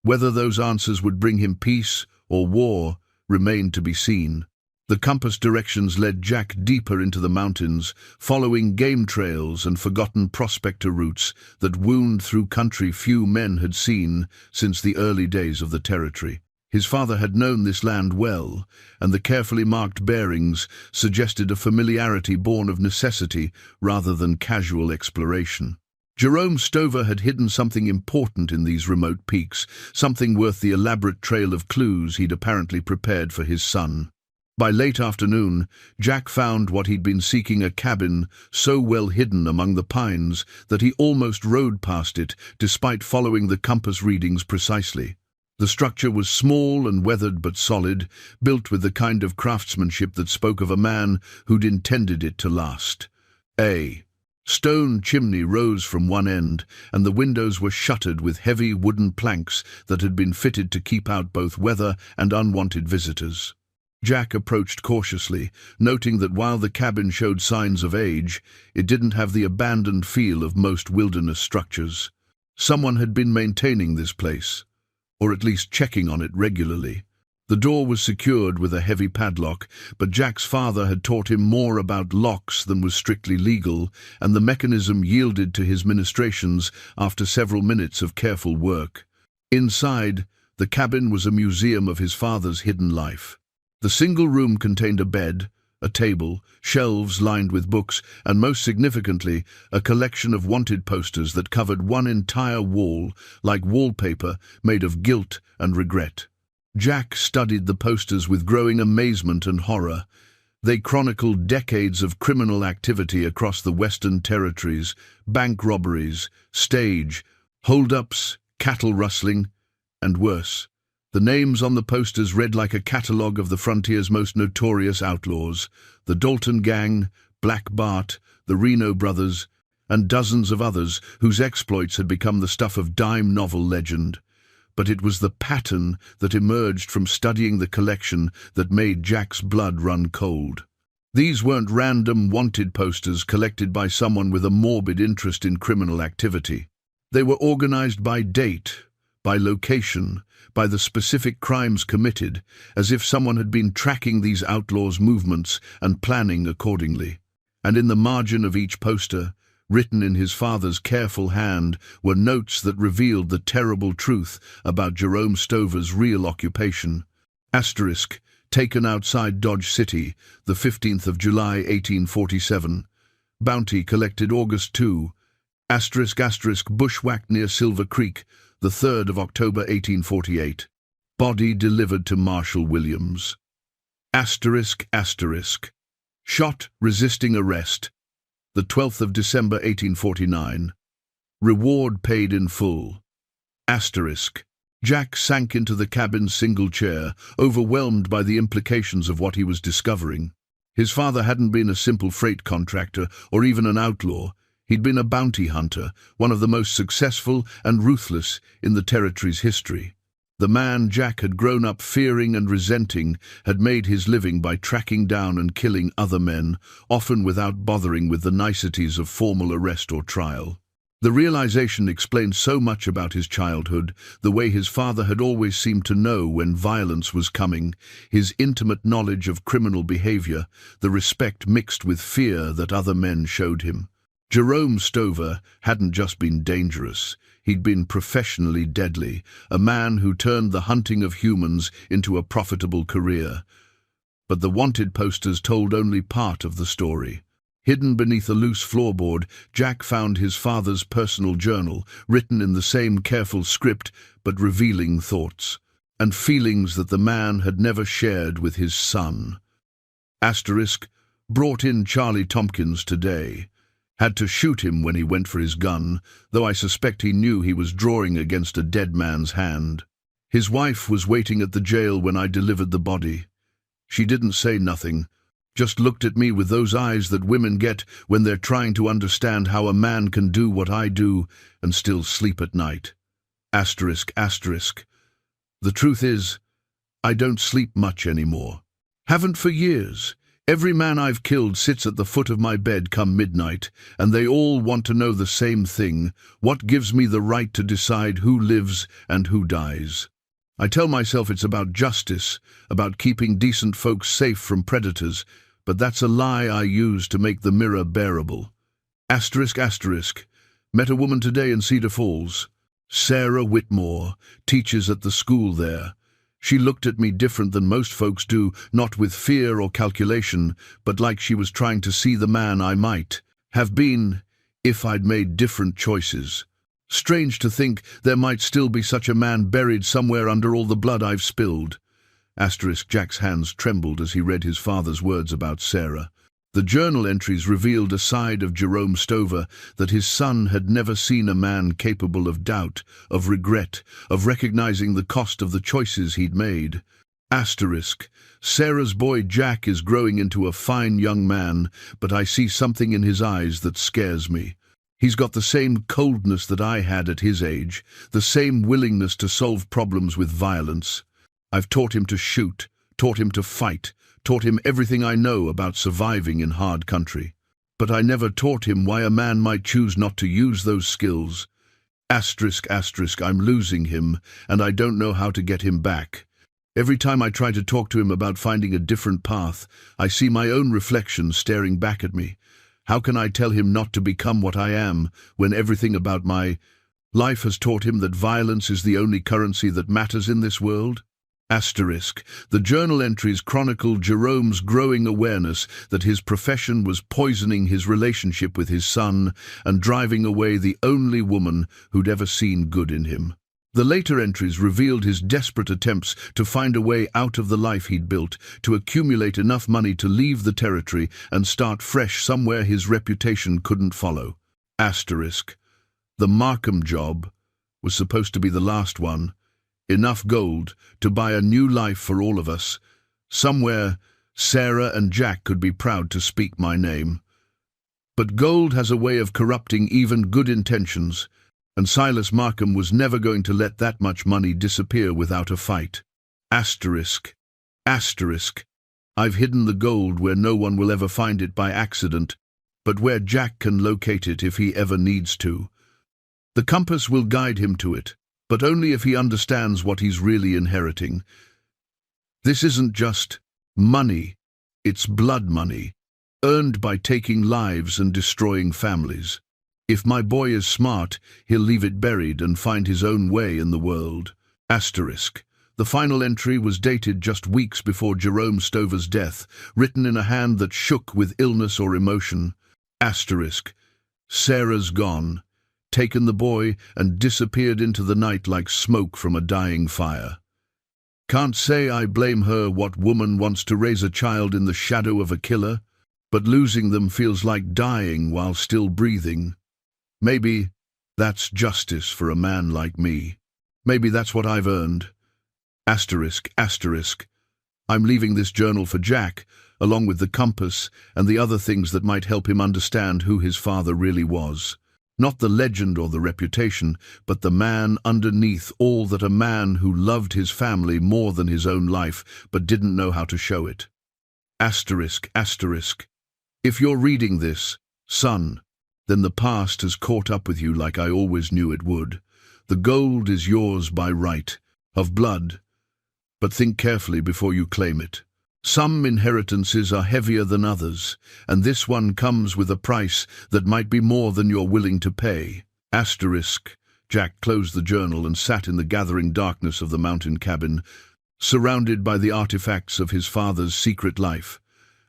Whether those answers would bring him peace or war remained to be seen. The compass directions led Jack deeper into the mountains, following game trails and forgotten prospector routes that wound through country few men had seen since the early days of the territory. His father had known this land well, and the carefully marked bearings suggested a familiarity born of necessity rather than casual exploration. Jerome Stover had hidden something important in these remote peaks, something worth the elaborate trail of clues he'd apparently prepared for his son. By late afternoon, Jack found what he'd been seeking, a cabin so well hidden among the pines that he almost rode past it, despite following the compass readings precisely. The structure was small and weathered but solid, built with the kind of craftsmanship that spoke of a man who'd intended it to last. A stone chimney rose from one end, and the windows were shuttered with heavy wooden planks that had been fitted to keep out both weather and unwanted visitors. Jack approached cautiously, noting that while the cabin showed signs of age, it didn't have the abandoned feel of most wilderness structures. Someone had been maintaining this place, or at least checking on it regularly. The door was secured with a heavy padlock, but Jack's father had taught him more about locks than was strictly legal, and the mechanism yielded to his ministrations after several minutes of careful work. Inside, the cabin was a museum of his father's hidden life. The single room contained a bed, a table, shelves lined with books, and most significantly, a collection of wanted posters that covered one entire wall, like wallpaper made of guilt and regret. Jack studied the posters with growing amazement and horror. They chronicled decades of criminal activity across the Western Territories: bank robberies, stage, hold-ups, cattle rustling, and worse. The names on the posters read like a catalogue of the frontier's most notorious outlaws: the Dalton Gang, Black Bart, the Reno Brothers, and dozens of others whose exploits had become the stuff of dime novel legend. But it was the pattern that emerged from studying the collection that made Jack's blood run cold. These weren't random wanted posters collected by someone with a morbid interest in criminal activity. They were organized by date, by location, by the specific crimes committed, as if someone had been tracking these outlaws' movements and planning accordingly. And in the margin of each poster, written in his father's careful hand, were notes that revealed the terrible truth about Jerome Stover's real occupation. Asterisk, Taken outside Dodge City, the 15th of July, 1847. Bounty collected August 2. Bushwhacked near Silver Creek, the 3rd of October, 1848. Body delivered to Marshal Williams. Shot resisting arrest, the 12th of December, 1849. Reward paid in full. Jack sank into the cabin's single chair, overwhelmed by the implications of what he was discovering. His father hadn't been a simple freight contractor or even an outlaw. He'd been a bounty hunter, one of the most successful and ruthless in the territory's history. The man Jack had grown up fearing and resenting had made his living by tracking down and killing other men, often without bothering with the niceties of formal arrest or trial. The realization explained so much about his childhood, the way his father had always seemed to know when violence was coming, his intimate knowledge of criminal behavior, the respect mixed with fear that other men showed him. Jerome Stover hadn't just been dangerous, he'd been professionally deadly, a man who turned the hunting of humans into a profitable career. But the wanted posters told only part of the story. Hidden beneath a loose floorboard, Jack found his father's personal journal, written in the same careful script but revealing thoughts and feelings that the man had never shared with his son. Brought in Charlie Tompkins today. Had to shoot him when he went for his gun, though I suspect he knew he was drawing against a dead man's hand. His wife was waiting at the jail when I delivered the body. She didn't say nothing, just looked at me with those eyes that women get when they're trying to understand how a man can do what I do and still sleep at night. The truth is, I don't sleep much anymore. Haven't for years. Every man I've killed sits at the foot of my bed come midnight, and they all want to know the same thing: what gives me the right to decide who lives and who dies? I tell myself it's about justice, about keeping decent folks safe from predators, but that's a lie I use to make the mirror bearable. Met a woman today in Cedar Falls. Sarah Whitmore, teaches at the school there. She looked at me different than most folks do, not with fear or calculation, but like she was trying to see the man I might have been if I'd made different choices. Strange to think there might still be such a man buried somewhere under all the blood I've spilled. Jack's hands trembled as he read his father's words about Sarah. The journal entries revealed a side of Jerome Stover that his son had never seen a man capable of doubt, of regret, of recognizing the cost of the choices he'd made. Sarah's boy Jack is growing into a fine young man, but I see something in his eyes that scares me. He's got the same coldness that I had at his age, the same willingness to solve problems with violence. I've taught him to shoot, taught him to fight, taught him everything I know about surviving in hard country. But I never taught him why a man might choose not to use those skills. I'm losing him, and I don't know how to get him back. Every time I try to talk to him about finding a different path, I see my own reflection staring back at me. How can I tell him not to become what I am, when everything about my life has taught him that violence is the only currency that matters in this world? The journal entries chronicled Jerome's growing awareness that his profession was poisoning his relationship with his son and driving away the only woman who'd ever seen good in him. The later entries revealed his desperate attempts to find a way out of the life he'd built, to accumulate enough money to leave the territory and start fresh somewhere his reputation couldn't follow. The Markham job was supposed to be the last one. Enough gold to buy a new life for all of us. Somewhere, Sarah and Jack could be proud to speak my name. But gold has a way of corrupting even good intentions, and Silas Markham was never going to let that much money disappear without a fight. I've hidden the gold where no one will ever find it by accident, but where Jack can locate it if he ever needs to. The compass will guide him to it, but only if he understands what he's really inheriting. This isn't just money, it's blood money, earned by taking lives and destroying families. If my boy is smart, he'll leave it buried and find his own way in the world. The final entry was dated just weeks before Jerome Stover's death, written in a hand that shook with illness or emotion. Asterisk. Sarah's gone, taken the boy and disappeared into the night like smoke from a dying fire. Can't say I blame her. What woman wants to raise a child in the shadow of a killer? But losing them feels like dying while still breathing. Maybe that's justice for a man like me. Maybe that's what I've earned. Asterisk, asterisk. I'm leaving this journal for Jack, along with the compass and the other things that might help him understand who his father really was. Not the legend or the reputation, but the man underneath all that, a man who loved his family more than his own life, but didn't know how to show it. Asterisk, asterisk. If you're reading this, son, then the past has caught up with you like I always knew it would. The gold is yours by right, of blood, but think carefully before you claim it. Some inheritances are heavier than others, and this one comes with a price that might be more than you're willing to pay. Asterisk. Jack closed the journal and sat in the gathering darkness of the mountain cabin, surrounded by the artifacts of his father's secret life.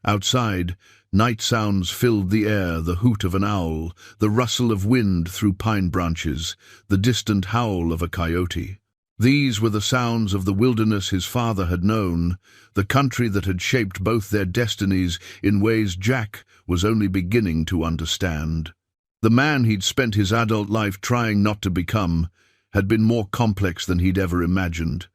Outside, night sounds filled the air, the hoot of an owl, the rustle of wind through pine branches, the distant howl of a coyote. These were the sounds of the wilderness his father had known, the country that had shaped both their destinies in ways Jack was only beginning to understand. The man he'd spent his adult life trying not to become had been more complex than he'd ever imagined.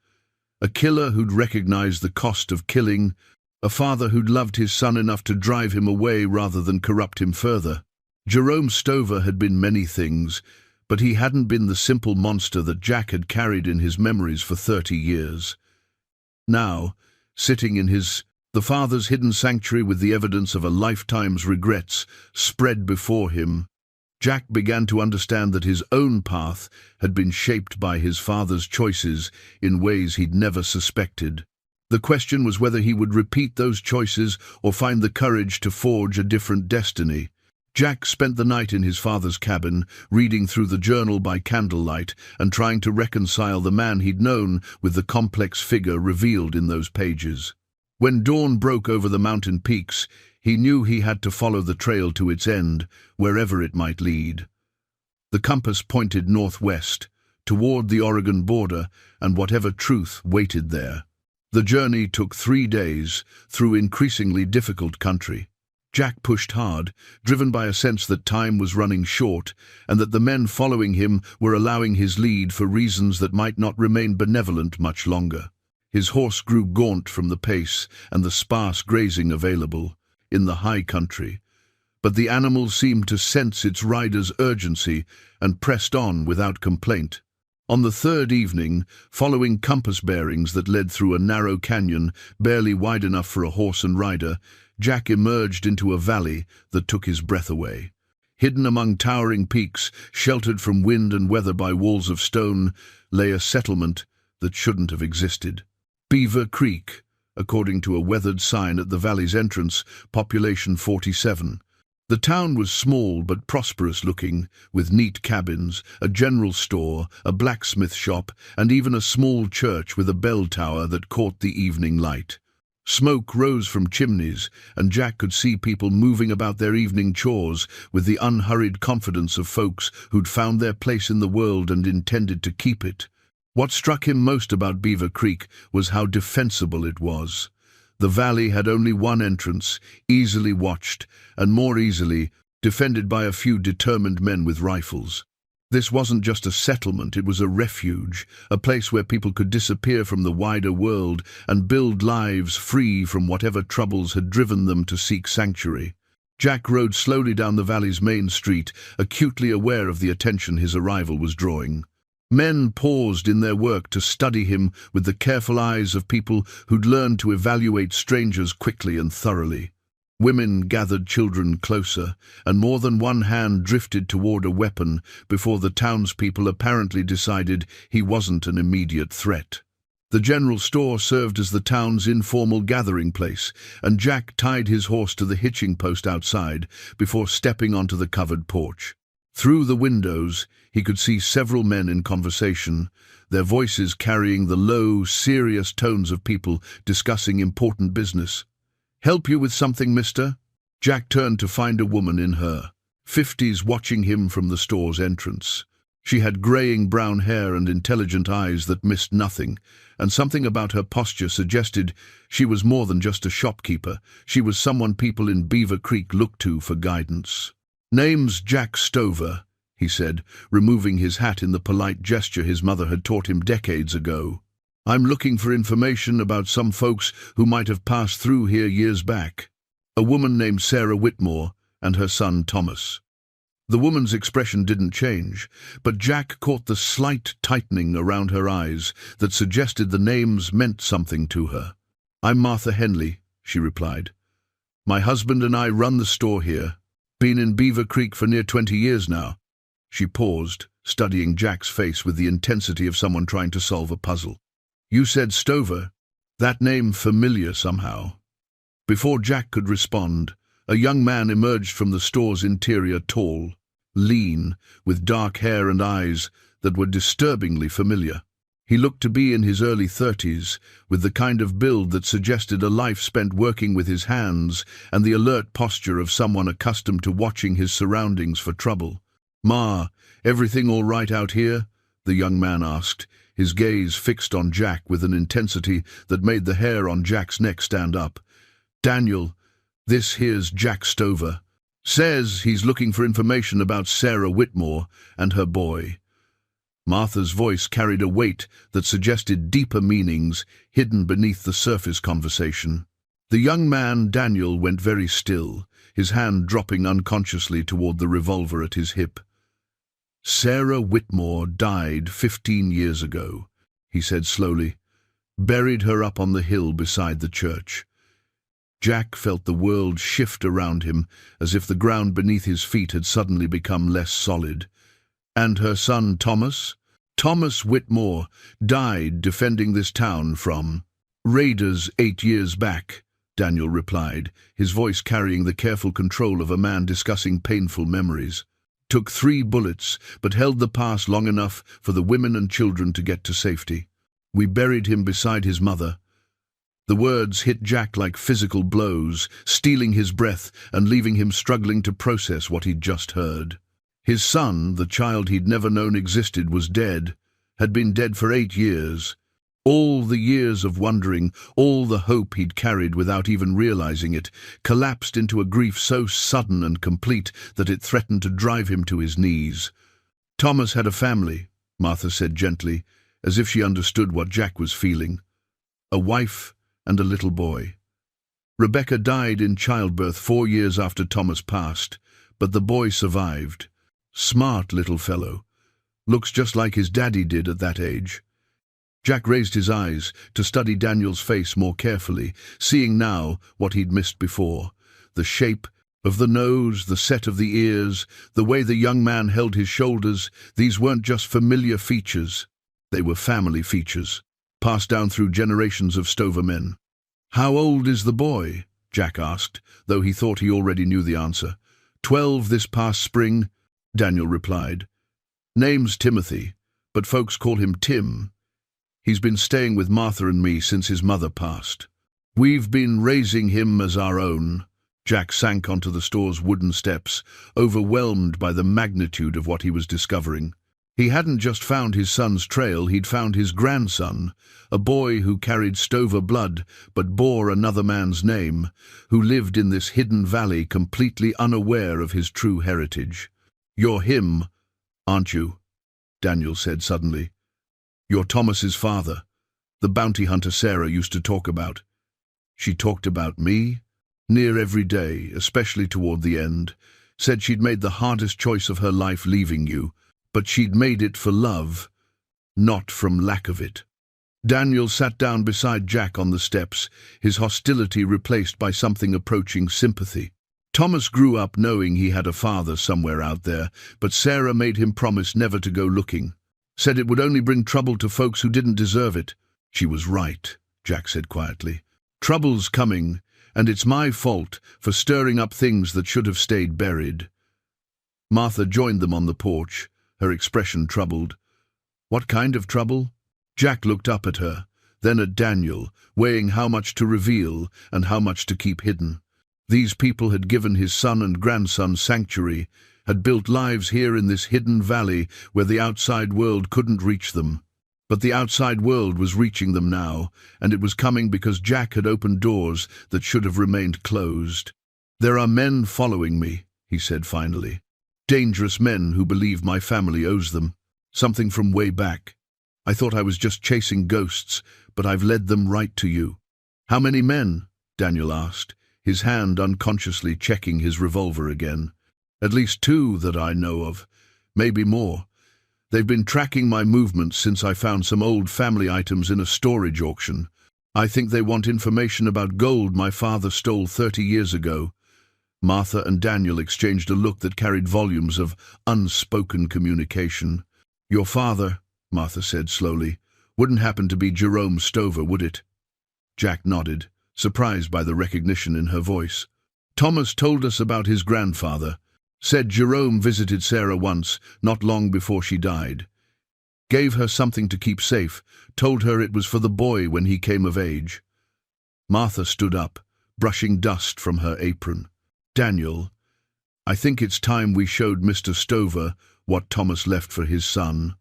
A killer who'd recognized the cost of killing, a father who'd loved his son enough to drive him away rather than corrupt him further. Jerome Stover had been many things, but he hadn't been the simple monster that Jack had carried in his memories for 30 years. Now, sitting in the father's hidden sanctuary with the evidence of a lifetime's regrets spread before him, Jack began to understand that his own path had been shaped by his father's choices in ways he'd never suspected. The question was whether he would repeat those choices or find the courage to forge a different destiny. Jack spent the night in his father's cabin, reading through the journal by candlelight and trying to reconcile the man he'd known with the complex figure revealed in those pages. When dawn broke over the mountain peaks, he knew he had to follow the trail to its end, wherever it might lead. The compass pointed northwest, toward the Oregon border and whatever truth waited there. The journey took 3 days, through increasingly difficult country. Jack pushed hard, driven by a sense that time was running short and that the men following him were allowing his lead for reasons that might not remain benevolent much longer. His horse grew gaunt from the pace and the sparse grazing available in the high country, but the animal seemed to sense its rider's urgency and pressed on without complaint. On the third evening, following compass bearings that led through a narrow canyon barely wide enough for a horse and rider, Jack emerged into a valley that took his breath away. Hidden among towering peaks, sheltered from wind and weather by walls of stone, lay a settlement that shouldn't have existed. Beaver Creek, according to a weathered sign at the valley's entrance, population 47. The town was small but prosperous-looking, with neat cabins, a general store, a blacksmith shop, and even a small church with a bell tower that caught the evening light. Smoke rose from chimneys, and Jack could see people moving about their evening chores with the unhurried confidence of folks who'd found their place in the world and intended to keep it. What struck him most about Beaver Creek was how defensible it was. The valley had only one entrance, easily watched, and more easily defended by a few determined men with rifles. This wasn't just a settlement, it was a refuge, a place where people could disappear from the wider world and build lives free from whatever troubles had driven them to seek sanctuary. Jack rode slowly down the valley's main street, acutely aware of the attention his arrival was drawing. Men paused in their work to study him with the careful eyes of people who'd learned to evaluate strangers quickly and thoroughly. Women gathered children closer, and more than one hand drifted toward a weapon before the townspeople apparently decided he wasn't an immediate threat. The general store served as the town's informal gathering place, and Jack tied his horse to the hitching post outside before stepping onto the covered porch. Through the windows, he could see several men in conversation, their voices carrying the low, serious tones of people discussing important business. "Help you with something, mister?" Jack turned to find a woman in her 50s watching him from the store's entrance. She had graying brown hair and intelligent eyes that missed nothing, and something about her posture suggested she was more than just a shopkeeper. She was someone people in Beaver Creek looked to for guidance. "Name's Jack Stover," he said, removing his hat in the polite gesture his mother had taught him decades ago. "I'm looking for information about some folks who might have passed through here years back. A woman named Sarah Whitmore and her son Thomas." The woman's expression didn't change, but Jack caught the slight tightening around her eyes that suggested the names meant something to her. "I'm Martha Henley," she replied. "My husband and I run the store here. Been in Beaver Creek for near 20 years now." She paused, studying Jack's face with the intensity of someone trying to solve a puzzle. "You said Stover. That name familiar somehow." Before Jack could respond, a young man emerged from the store's interior, tall, lean, with dark hair and eyes that were disturbingly familiar. He looked to be in his early 30s, with the kind of build that suggested a life spent working with his hands and the alert posture of someone accustomed to watching his surroundings for trouble. "Ma, everything all right out here?" the young man asked, his gaze fixed on Jack with an intensity that made the hair on Jack's neck stand up. "Daniel, this here's Jack Stover. Says he's looking for information about Sarah Whitmore and her boy." Martha's voice carried a weight that suggested deeper meanings hidden beneath the surface conversation. The young man, Daniel, went very still, his hand dropping unconsciously toward the revolver at his hip. "Sarah Whitmore died 15 years ago," he said slowly. "Buried her up on the hill beside the church." Jack felt the world shift around him, as if the ground beneath his feet had suddenly become less solid. "And her son Thomas?" "Thomas Whitmore died defending this town from raiders 8 years back," Daniel replied, his voice carrying the careful control of a man discussing painful memories. "Took 3 bullets, but held the pass long enough for the women and children to get to safety. We buried him beside his mother." The words hit Jack like physical blows, stealing his breath and leaving him struggling to process what he'd just heard. His son, the child he'd never known existed, was dead, had been dead for 8 years. All the years of wondering, all the hope he'd carried without even realizing it, collapsed into a grief so sudden and complete that it threatened to drive him to his knees. "Thomas had a family," Martha said gently, as if she understood what Jack was feeling. "A wife and a little boy. Rebecca died in childbirth 4 years after Thomas passed, but the boy survived. Smart little fellow. Looks just like his daddy did at that age." Jack raised his eyes to study Daniel's face more carefully, seeing now what he'd missed before. The shape of the nose, the set of the ears, the way the young man held his shoulders, these weren't just familiar features. They were family features, passed down through generations of Stover men. "How old is the boy?" Jack asked, though he thought he already knew the answer. 12 this past spring," Daniel replied. "Name's Timothy, but folks call him Tim. He's been staying with Martha and me since his mother passed. We've been raising him as our own." Jack sank onto the store's wooden steps, overwhelmed by the magnitude of what he was discovering. He hadn't just found his son's trail, he'd found his grandson, a boy who carried Stover blood but bore another man's name, who lived in this hidden valley completely unaware of his true heritage. "You're him, aren't you?" Daniel said suddenly. "You're Thomas's father, the bounty hunter Sarah used to talk about." "She talked about me?" "Near every day, especially toward the end. Said she'd made the hardest choice of her life leaving you, but she'd made it for love, not from lack of it." Daniel sat down beside Jack on the steps, his hostility replaced by something approaching sympathy. Thomas grew up knowing he had a father somewhere out there, but Sarah made him promise never to go looking. Said it would only bring trouble to folks who didn't deserve it. "She was right," Jack said quietly. "Trouble's coming, and it's my fault for stirring up things that should have stayed buried." Martha joined them on the porch, her expression troubled. "What kind of trouble?" Jack looked up at her, then at Daniel, weighing how much to reveal and how much to keep hidden. These people had given his son and grandson sanctuary, had built lives here in this hidden valley where the outside world couldn't reach them. But the outside world was reaching them now, and it was coming because Jack had opened doors that should have remained closed. "There are men following me," he said finally. "Dangerous men who believe my family owes them. Something from way back. I thought I was just chasing ghosts, but I've led them right to you." "How many men?" Daniel asked, his hand unconsciously checking his revolver again. "At least 2 that I know of. Maybe more. They've been tracking my movements since I found some old family items in a storage auction. I think they want information about gold my father stole 30 years ago." Martha and Daniel exchanged a look that carried volumes of unspoken communication. "Your father," Martha said slowly, "wouldn't happen to be Jerome Stover, would it?" Jack nodded, surprised by the recognition in her voice. "Thomas told us about his grandfather. Said Jerome visited Sarah once, not long before she died. Gave her something to keep safe, told her it was for the boy when he came of age." Martha stood up, brushing dust from her apron. "Daniel, I think it's time we showed Mr. Stover what Thomas left for his son."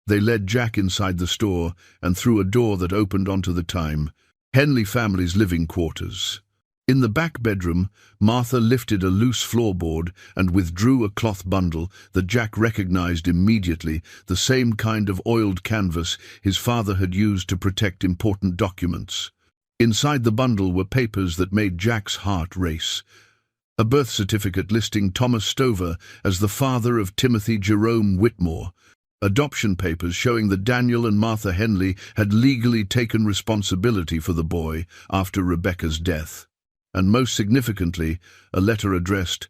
They led Jack inside the store and through a door that opened onto the Henley family's living quarters. In the back bedroom, Martha lifted a loose floorboard and withdrew a cloth bundle that Jack recognized immediately, the same kind of oiled canvas his father had used to protect important documents. Inside the bundle were papers that made Jack's heart race. A birth certificate listing Thomas Stover as the father of Timothy Jerome Whitmore, adoption papers showing that Daniel and Martha Henley had legally taken responsibility for the boy after Rebecca's death, and most significantly, a letter addressed,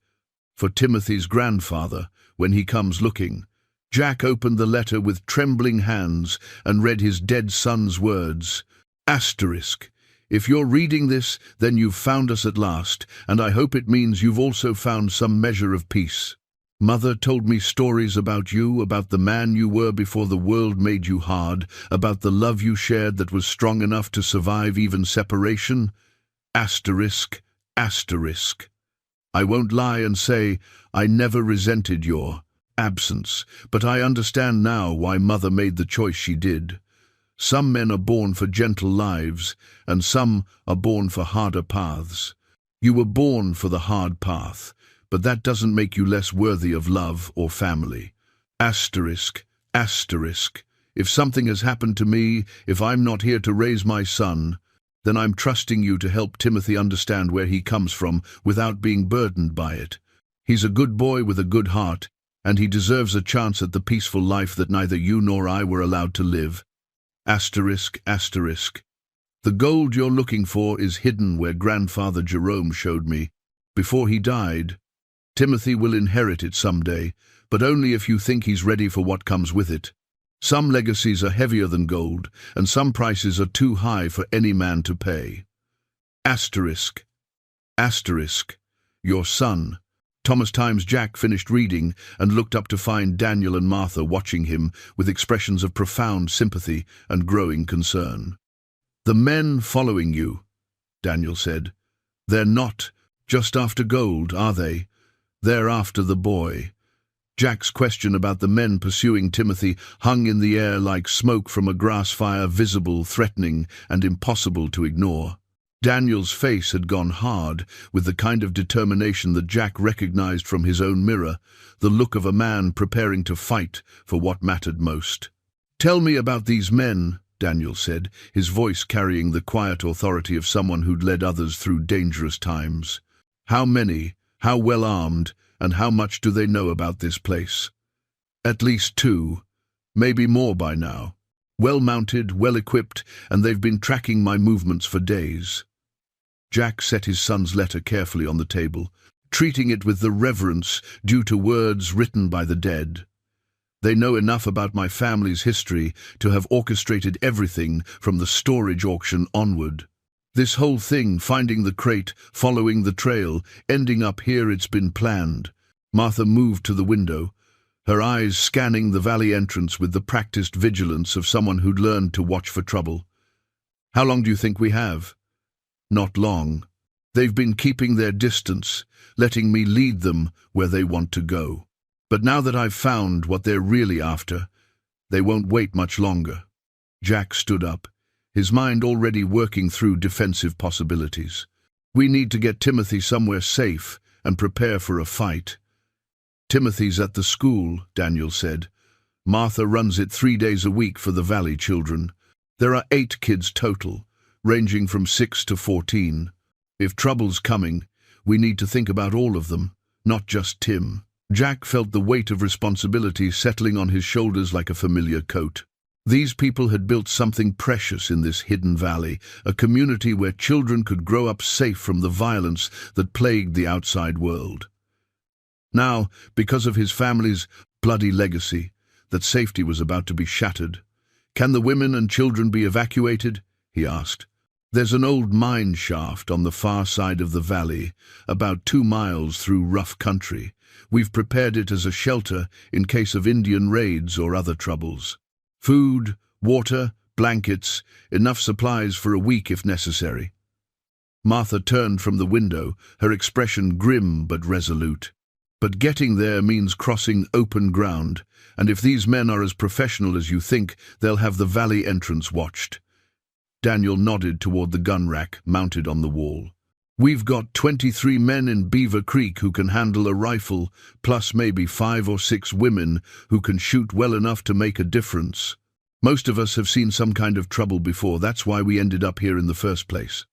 "For Timothy's grandfather, when he comes looking." Jack opened the letter with trembling hands and read his dead son's words. "Asterisk. If you're reading this, then you've found us at last, and I hope it means you've also found some measure of peace. Mother told me stories about you, about the man you were before the world made you hard, about the love you shared that was strong enough to survive even separation. Asterisk, asterisk. I won't lie and say I never resented your absence, but I understand now why Mother made the choice she did. Some men are born for gentle lives, and some are born for harder paths. You were born for the hard path, but that doesn't make you less worthy of love or family. Asterisk, asterisk. If something has happened to me, if I'm not here to raise my son, then I'm trusting you to help Timothy understand where he comes from without being burdened by it. He's a good boy with a good heart, and he deserves a chance at the peaceful life that neither you nor I were allowed to live. Asterisk, asterisk. The gold you're looking for is hidden where Grandfather Jerome showed me. Before he died, Timothy will inherit it someday, but only if you think he's ready for what comes with it. Some legacies are heavier than gold, and some prices are too high for any man to pay. Asterisk. Asterisk. Your son." Thomas Times Jack finished reading and looked up to find Daniel and Martha watching him with expressions of profound sympathy and growing concern. "The men following you," Daniel said. "They're not just after gold, are they? They're after the boy." Jack's question about the men pursuing Timothy hung in the air like smoke from a grass fire, visible, threatening, and impossible to ignore. Daniel's face had gone hard, with the kind of determination that Jack recognized from his own mirror, the look of a man preparing to fight for what mattered most. "Tell me about these men," Daniel said, his voice carrying the quiet authority of someone who'd led others through dangerous times. "How many, how well armed, and how much do they know about this place?" "At least 2, maybe more by now. Well mounted, well equipped, and they've been tracking my movements for days." Jack set his son's letter carefully on the table, treating it with the reverence due to words written by the dead. "They know enough about my family's history to have orchestrated everything from the storage auction onward. This whole thing, finding the crate, following the trail, ending up here, it's been planned." Martha moved to the window. her eyes scanning the valley entrance with the practiced vigilance of someone who'd learned to watch for trouble. "How long do you think we have?" "Not long. They've been keeping their distance, letting me lead them where they want to go. But now that I've found what they're really after, they won't wait much longer." Jack stood up, his mind already working through defensive possibilities. "We need to get Timothy somewhere safe and prepare for a fight." "Timothy's at the school," Daniel said. "Martha runs it 3 days a week for the Valley children. There are 8 kids total, ranging from 6 to 14. If trouble's coming, we need to think about all of them, not just Tim." Jack felt the weight of responsibility settling on his shoulders like a familiar coat. These people had built something precious in this hidden valley, a community where children could grow up safe from the violence that plagued the outside world. Now, because of his family's bloody legacy, that safety was about to be shattered. "Can the women and children be evacuated?" he asked. "There's an old mine shaft on the far side of the valley, about 2 miles through rough country. We've prepared it as a shelter in case of Indian raids or other troubles. Food, water, blankets, enough supplies for a week if necessary." Martha turned from the window, her expression grim but resolute. "But getting there means crossing open ground, and if these men are as professional as you think, they'll have the valley entrance watched." Daniel nodded toward the gun rack mounted on the wall. "We've got 23 men in Beaver Creek who can handle a rifle, plus maybe 5 or 6 women who can shoot well enough to make a difference. Most of us have seen some kind of trouble before, that's why we ended up here in the first place."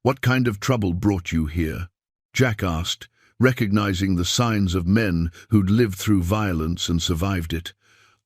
"What kind of trouble brought you here?" Jack asked, recognizing the signs of men who'd lived through violence and survived it.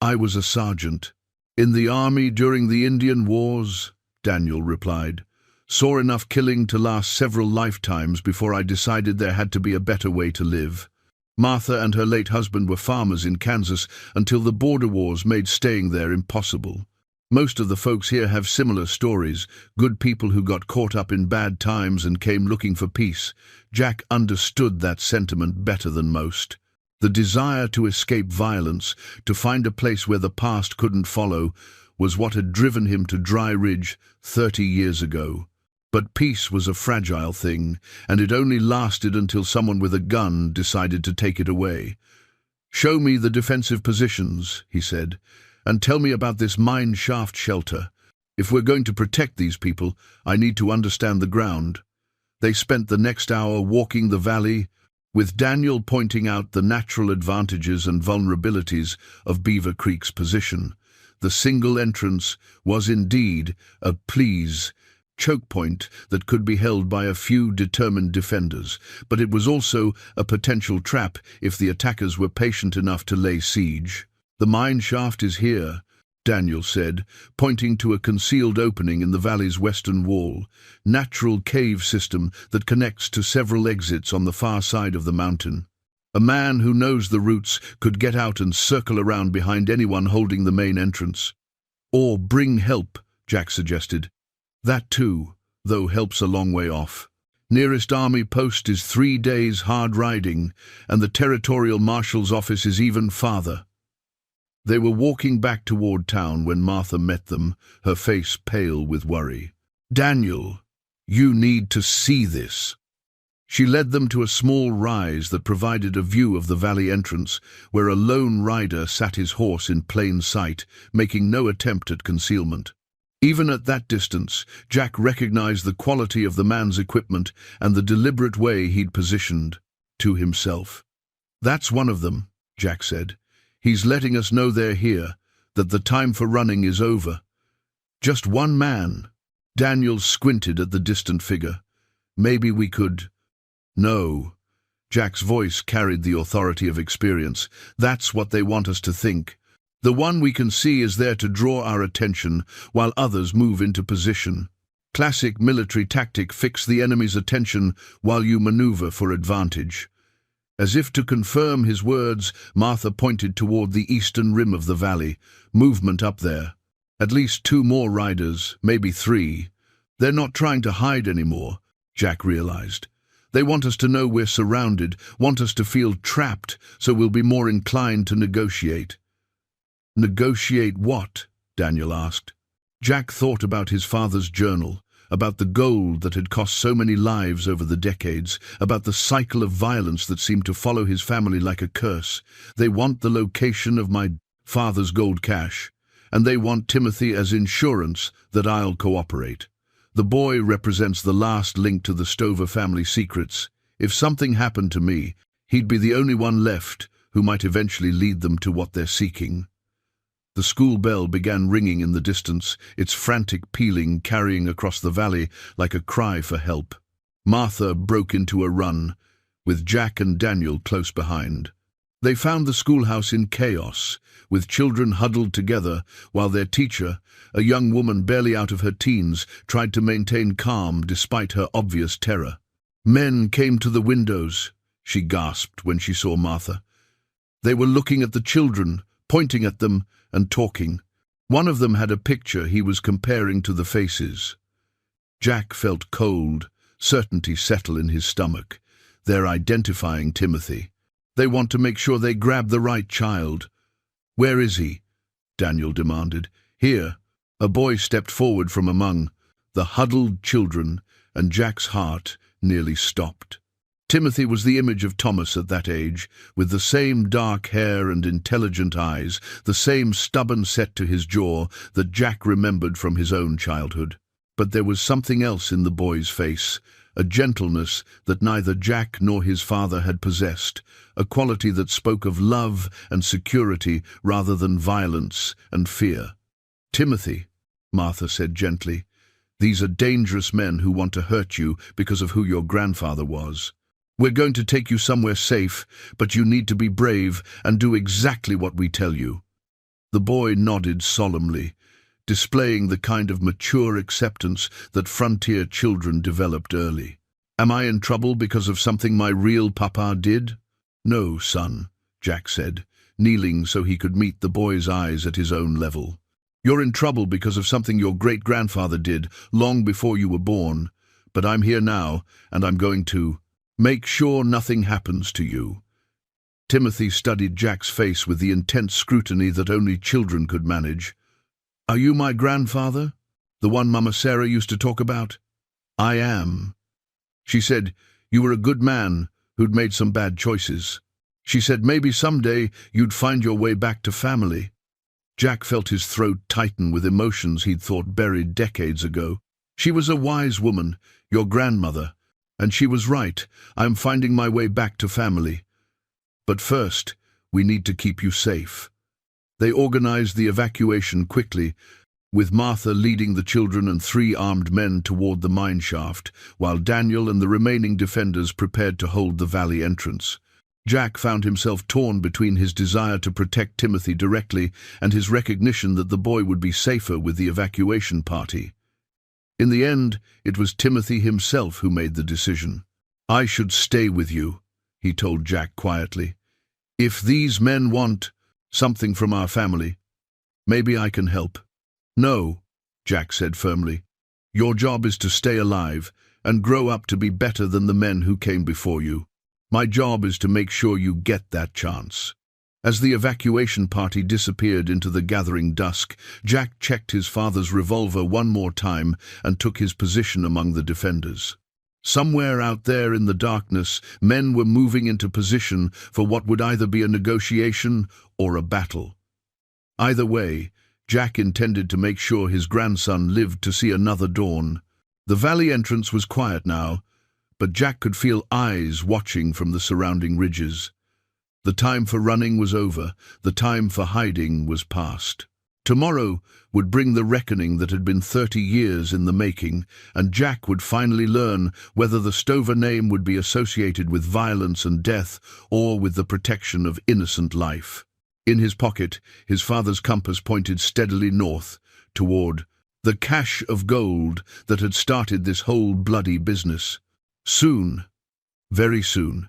"I was a sergeant." "In the army during the Indian Wars," Daniel replied. "Saw enough killing to last several lifetimes before I decided there had to be a better way to live. Martha and her late husband were farmers in Kansas until the border wars made staying there impossible. Most of the folks here have similar stories, good people who got caught up in bad times and came looking for peace." Jack understood that sentiment better than most. The desire to escape violence, to find a place where the past couldn't follow, was what had driven him to Dry Ridge 30 years ago. But peace was a fragile thing, and it only lasted until someone with a gun decided to take it away. "Show me the defensive positions," he said, "and tell me about this mine shaft shelter. If we're going to protect these people, I need to understand the ground." They spent the next hour walking the valley, with Daniel pointing out the natural advantages and vulnerabilities of Beaver Creek's position. The single entrance was indeed a choke point that could be held by a few determined defenders, but it was also a potential trap if the attackers were patient enough to lay siege. "The mine shaft is here," Daniel said, pointing to a concealed opening in the valley's western wall, natural cave system that connects to several exits on the far side of the mountain. "A man who knows the routes could get out and circle around behind anyone holding the main entrance." "Or bring help," Jack suggested. "That too, though help's a long way off. Nearest army post is 3 days hard riding, and the territorial marshal's office is even farther." They were walking back toward town when Martha met them, her face pale with worry. "Daniel, you need to see this." She led them to a small rise that provided a view of the valley entrance, where a lone rider sat his horse in plain sight, making no attempt at concealment. Even at that distance, Jack recognized the quality of the man's equipment and the deliberate way he'd positioned to himself. "That's one of them," Jack said. "He's letting us know they're here, that the time for running is over." "Just one man?" Daniel squinted at the distant figure. "Maybe we could—" "No." Jack's voice carried the authority of experience. "That's what they want us to think. The one we can see is there to draw our attention while others move into position. Classic military tactic: fix the enemy's attention while you maneuver for advantage." As if to confirm his words, Martha pointed toward the eastern rim of the valley. "Movement up there. At least 2 more riders, maybe 3. They're not trying to hide anymore," Jack realized. They want us to know we're surrounded, want us to feel trapped, so we'll be more inclined to negotiate." "Negotiate what?" Daniel asked. Jack thought about his father's journal, about the gold that had cost so many lives over the decades, about the cycle of violence that seemed to follow his family like a curse. "They want the location of my father's gold cache, and they want Timothy as insurance that I'll cooperate. The boy represents the last link to the Stover family secrets. If something happened to me, he'd be the only one left who might eventually lead them to what they're seeking." The school bell began ringing in the distance, its frantic pealing carrying across the valley like a cry for help. Martha broke into a run, with Jack and Daniel close behind. They found the schoolhouse in chaos, with children huddled together, while their teacher, a young woman barely out of her teens, tried to maintain calm despite her obvious terror. "Men came to the windows," she gasped when she saw Martha. "They were looking at the children, pointing at them, and talking. One of them had a picture he was comparing to the faces." Jack felt cold, certainty settle in his stomach. They're identifying Timothy. They want to make sure they grab the right child. "Where is he?" Daniel demanded. "Here." A boy stepped forward from among the huddled children, and Jack's heart nearly stopped. Timothy was the image of Thomas at that age, with the same dark hair and intelligent eyes, the same stubborn set to his jaw that Jack remembered from his own childhood. But there was something else in the boy's face, a gentleness that neither Jack nor his father had possessed, a quality that spoke of love and security rather than violence and fear. "Timothy," Martha said gently, "these are dangerous men who want to hurt you because of who your grandfather was. We're going to take you somewhere safe, but you need to be brave and do exactly what we tell you." The boy nodded solemnly, displaying the kind of mature acceptance that frontier children developed early. "Am I in trouble because of something my real papa did?" "No, son," Jack said, kneeling so he could meet the boy's eyes at his own level. "You're in trouble because of something your great-grandfather did long before you were born, but I'm here now, and I'm going to make sure nothing happens to you." Timothy studied Jack's face with the intense scrutiny that only children could manage. "Are you my grandfather? The one Mama Sarah used to talk about?" "I am. She said you were a good man who'd made some bad choices. She said maybe someday you'd find your way back to family." Jack felt his throat tighten with emotions he'd thought buried decades ago. "She was a wise woman, your grandmother, and she was right. I'm finding my way back to family. But first, we need to keep you safe." They organized the evacuation quickly, with Martha leading the children and 3 armed men toward the mine shaft, while Daniel and the remaining defenders prepared to hold the valley entrance. Jack found himself torn between his desire to protect Timothy directly and his recognition that the boy would be safer with the evacuation party. In the end, it was Timothy himself who made the decision. "I should stay with you," he told Jack quietly. "If these men want something from our family, maybe I can help." "No," Jack said firmly. "Your job is to stay alive and grow up to be better than the men who came before you. My job is to make sure you get that chance." As the evacuation party disappeared into the gathering dusk, Jack checked his father's revolver one more time and took his position among the defenders. Somewhere out there in the darkness, men were moving into position for what would either be a negotiation or a battle. Either way, Jack intended to make sure his grandson lived to see another dawn. The valley entrance was quiet now, but Jack could feel eyes watching from the surrounding ridges. The time for running was over, the time for hiding was past. Tomorrow would bring the reckoning that had been 30 years in the making, and Jack would finally learn whether the Stover name would be associated with violence and death or with the protection of innocent life. In his pocket, his father's compass pointed steadily north, toward the cache of gold that had started this whole bloody business. Soon, very soon,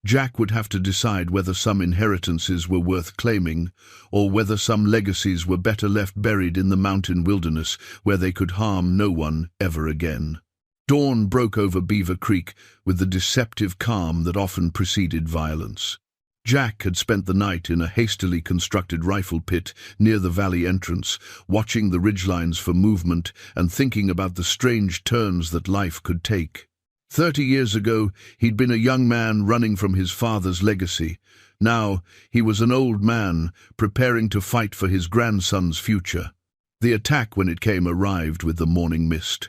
Jack would have to decide whether some inheritances were worth claiming, or whether some legacies were better left buried in the mountain wilderness where they could harm no one ever again. Dawn broke over Beaver Creek with the deceptive calm that often preceded violence. Jack had spent the night in a hastily constructed rifle pit near the valley entrance, watching the ridgelines for movement and thinking about the strange turns that life could take. 30 years ago, he'd been a young man running from his father's legacy. Now, he was an old man, preparing to fight for his grandson's future. The attack, when it came, arrived with the morning mist.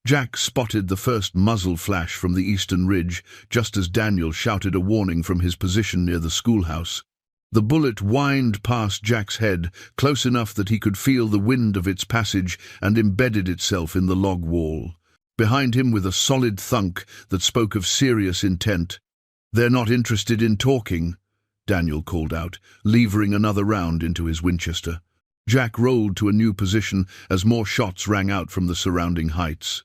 Jack spotted the first muzzle flash from the eastern ridge, just as Daniel shouted a warning from his position near the schoolhouse. The bullet whined past Jack's head, close enough that he could feel the wind of its passage, and embedded itself in the log wall. Behind him, with a solid thunk that spoke of serious intent. "They're not interested in talking," Daniel called out, levering another round into his Winchester. Jack rolled to a new position as more shots rang out from the surrounding heights.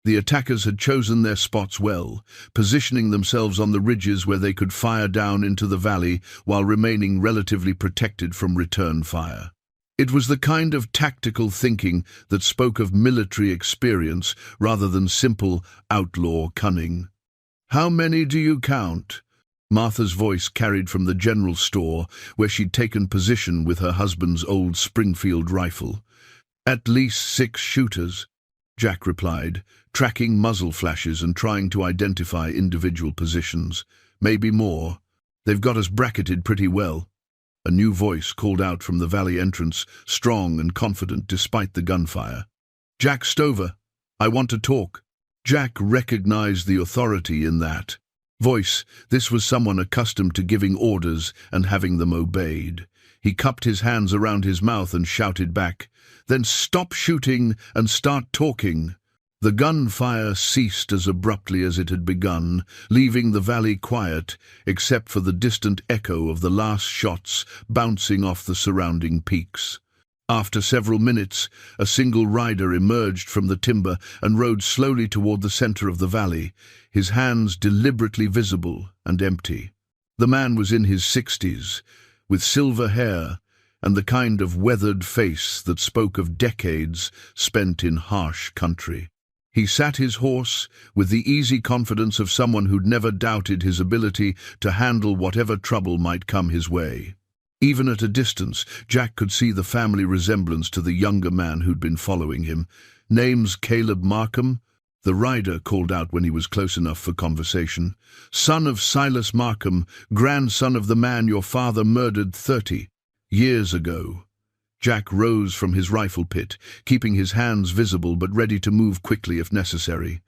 The attackers had chosen their spots well, positioning themselves on the ridges where they could fire down into the valley while remaining relatively protected from return fire. It was the kind of tactical thinking that spoke of military experience rather than simple outlaw cunning. "How many do you count?" Martha's voice carried from the general store, where she'd taken position with her husband's old Springfield rifle. "At least 6 shooters," Jack replied, tracking muzzle flashes and trying to identify individual positions. "Maybe more. They've got us bracketed pretty well." A new voice called out from the valley entrance, strong and confident despite the gunfire. "Jack Stover, I want to talk." Jack recognized the authority in that voice. This was someone accustomed to giving orders and having them obeyed. He cupped his hands around his mouth and shouted back, "Then stop shooting and start talking." The gunfire ceased as abruptly as it had begun, leaving the valley quiet, except for the distant echo of the last shots bouncing off the surrounding peaks. After several minutes, a single rider emerged from the timber and rode slowly toward the center of the valley, his hands deliberately visible and empty. The man was in his 60s, with silver hair and the kind of weathered face that spoke of decades spent in harsh country. He sat his horse with the easy confidence of someone who'd never doubted his ability to handle whatever trouble might come his way. Even at a distance, Jack could see the family resemblance to the younger man who'd been following him. "Name's Caleb Markham," the rider called out when he was close enough for conversation. "Son of Silas Markham, grandson of the man your father murdered 30 years ago." Jack rose from his rifle pit, keeping his hands visible but ready to move quickly if necessary.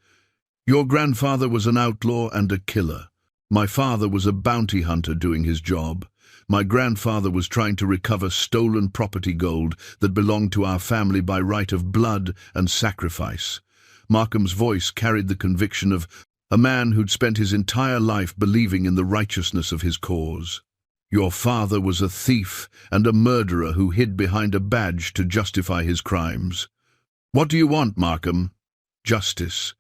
"Your grandfather was an outlaw and a killer. My father was a bounty hunter doing his job. My grandfather was trying to recover stolen property gold that belonged to our family by right of blood and sacrifice." Markham's voice carried the conviction of a man who'd spent his entire life believing in the righteousness of his cause. "Your father was a thief and a murderer who hid behind a badge to justify his crimes. What do you want, Markham?" "Justice.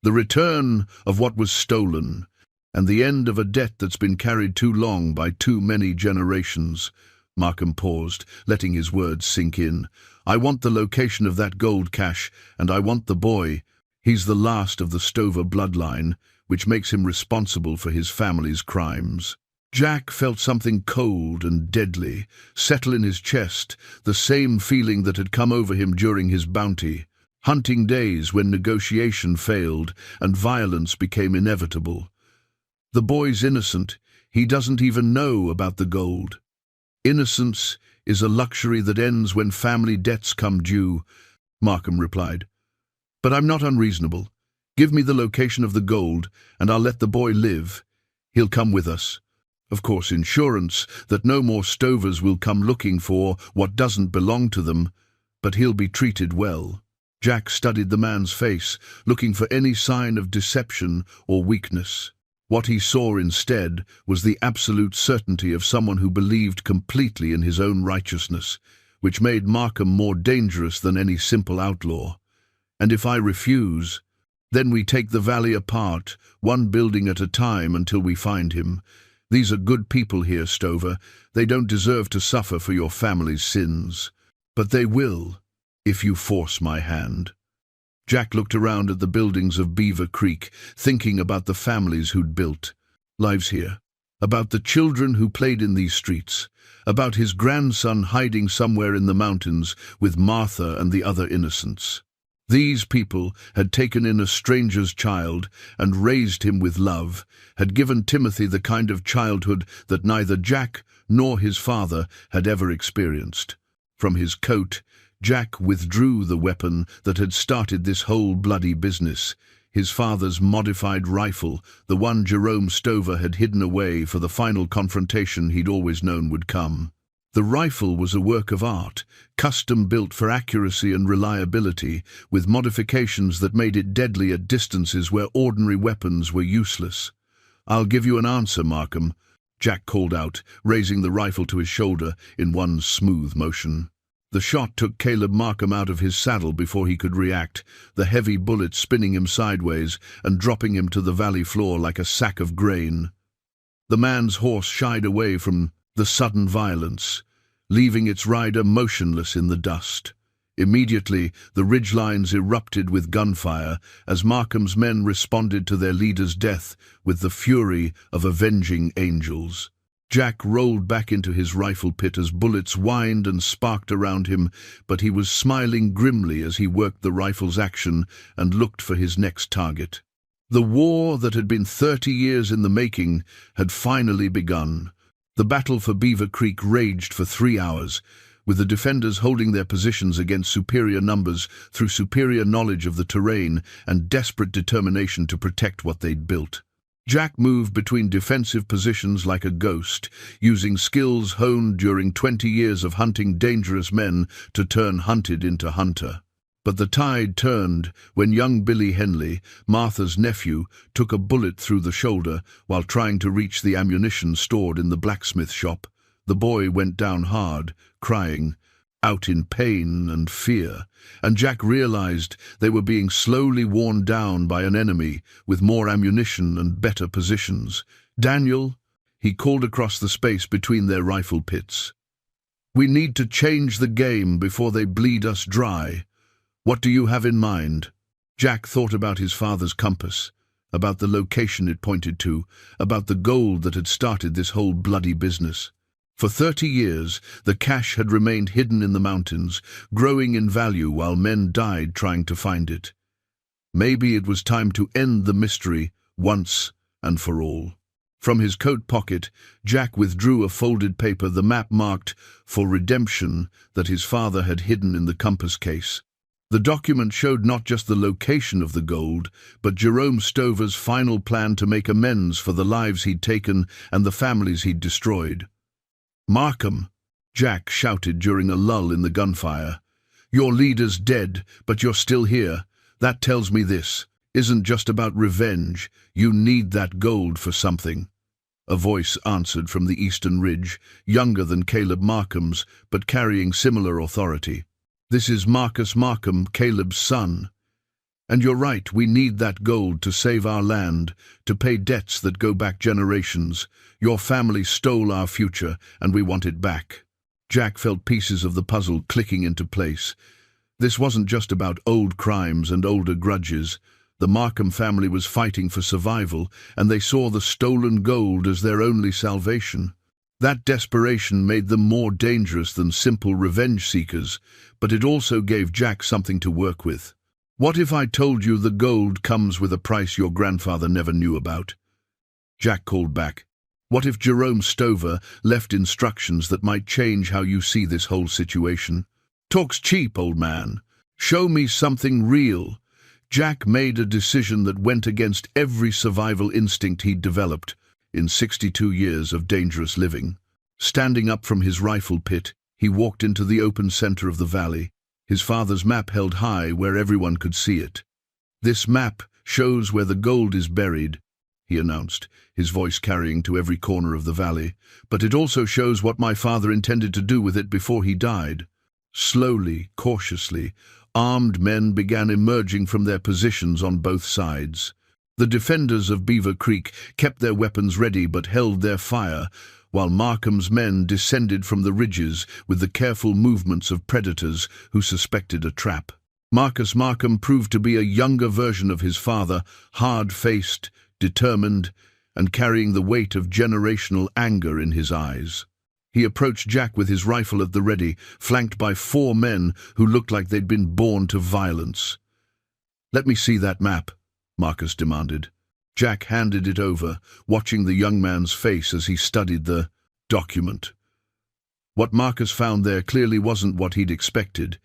The return of what was stolen, and the end of a debt that's been carried too long by too many generations." Markham paused, letting his words sink in. "I want the location of that gold cache, and I want the boy. He's the last of the Stover bloodline, which makes him responsible for his family's crimes." Jack felt something cold and deadly settle in his chest, the same feeling that had come over him during his bounty hunting days when negotiation failed and violence became inevitable. The boy's innocent. He doesn't even know about the gold. "Innocence is a luxury that ends when family debts come due," Markham replied. "But I'm not unreasonable. Give me the location of the gold, and I'll let the boy live. He'll come with us. Of course, insurance that no more Stovers will come looking for what doesn't belong to them, but he'll be treated well." Jack studied the man's face, looking for any sign of deception or weakness. What he saw instead was the absolute certainty of someone who believed completely in his own righteousness, which made Markham more dangerous than any simple outlaw. "And if I refuse, then we take the valley apart, one building at a time until we find him. These are good people here, Stover. They don't deserve to suffer for your family's sins. But they will, if you force my hand." Jack looked around at the buildings of Beaver Creek, thinking about the families who'd built lives here, about the children who played in these streets, about his grandson hiding somewhere in the mountains with Martha and the other innocents. These people had taken in a stranger's child and raised him with love, had given Timothy the kind of childhood that neither Jack nor his father had ever experienced. From his coat, Jack withdrew the weapon that had started this whole bloody business, his father's modified rifle, the one Jerome Stover had hidden away for the final confrontation he'd always known would come. The rifle was a work of art, custom-built for accuracy and reliability, with modifications that made it deadly at distances where ordinary weapons were useless. "I'll give you an answer, Markham," Jack called out, raising the rifle to his shoulder in one smooth motion. The shot took Caleb Markham out of his saddle before he could react, the heavy bullet spinning him sideways and dropping him to the valley floor like a sack of grain. The man's horse shied away from the sudden violence, leaving its rider motionless in the dust. Immediately, the ridgelines erupted with gunfire as Markham's men responded to their leader's death with the fury of avenging angels. Jack rolled back into his rifle pit as bullets whined and sparked around him, but he was smiling grimly as he worked the rifle's action and looked for his next target. The war that had been 30 years in the making had finally begun. The battle for Beaver Creek raged for 3 hours, with the defenders holding their positions against superior numbers through superior knowledge of the terrain and desperate determination to protect what they'd built. Jack moved between defensive positions like a ghost, using skills honed during 20 years of hunting dangerous men to turn hunted into hunter. But the tide turned when young Billy Henley, Martha's nephew, took a bullet through the shoulder while trying to reach the ammunition stored in the blacksmith shop. The boy went down hard, crying, out in pain and fear, and Jack realized they were being slowly worn down by an enemy with more ammunition and better positions. "Daniel," he called across the space between their rifle pits. "We need to change the game before they bleed us dry. What do you have in mind?" Jack thought about his father's compass, about the location it pointed to, about the gold that had started this whole bloody business. For 30 years, the cache had remained hidden in the mountains, growing in value while men died trying to find it. Maybe it was time to end the mystery once and for all. From his coat pocket, Jack withdrew a folded paper, the map marked for redemption, that his father had hidden in the compass case. The document showed not just the location of the gold, but Jerome Stover's final plan to make amends for the lives he'd taken and the families he'd destroyed. "Markham," Jack shouted during a lull in the gunfire. "Your leader's dead, but you're still here. That tells me this isn't just about revenge. You need that gold for something." A voice answered from the eastern ridge, younger than Caleb Markham's, but carrying similar authority. "This is Marcus Markham, Caleb's son. And you're right, we need that gold to save our land, to pay debts that go back generations. Your family stole our future, and we want it back." Jack felt pieces of the puzzle clicking into place. This wasn't just about old crimes and older grudges. The Markham family was fighting for survival, and they saw the stolen gold as their only salvation. That desperation made them more dangerous than simple revenge seekers, but it also gave Jack something to work with. "What if I told you the gold comes with a price your grandfather never knew about?" Jack called back. "What if Jerome Stover left instructions that might change how you see this whole situation?" "Talk's cheap, old man. Show me something real." Jack made a decision that went against every survival instinct he'd developed in 62 years of dangerous living. Standing up from his rifle pit, he walked into the open center of the valley, his father's map held high where everyone could see it. "This map shows where the gold is buried," he announced, his voice carrying to every corner of the valley, "but it also shows what my father intended to do with it before he died." Slowly, cautiously, armed men began emerging from their positions on both sides. The defenders of Beaver Creek kept their weapons ready but held their fire, while Markham's men descended from the ridges with the careful movements of predators who suspected a trap. Marcus Markham proved to be a younger version of his father, hard-faced, determined, and carrying the weight of generational anger in his eyes. He approached Jack with his rifle at the ready, flanked by 4 men who looked like they'd been born to violence. "Let me see that map," Marcus demanded. Jack handed it over, watching the young man's face as he studied the document. What Marcus found there clearly wasn't what he'd expected.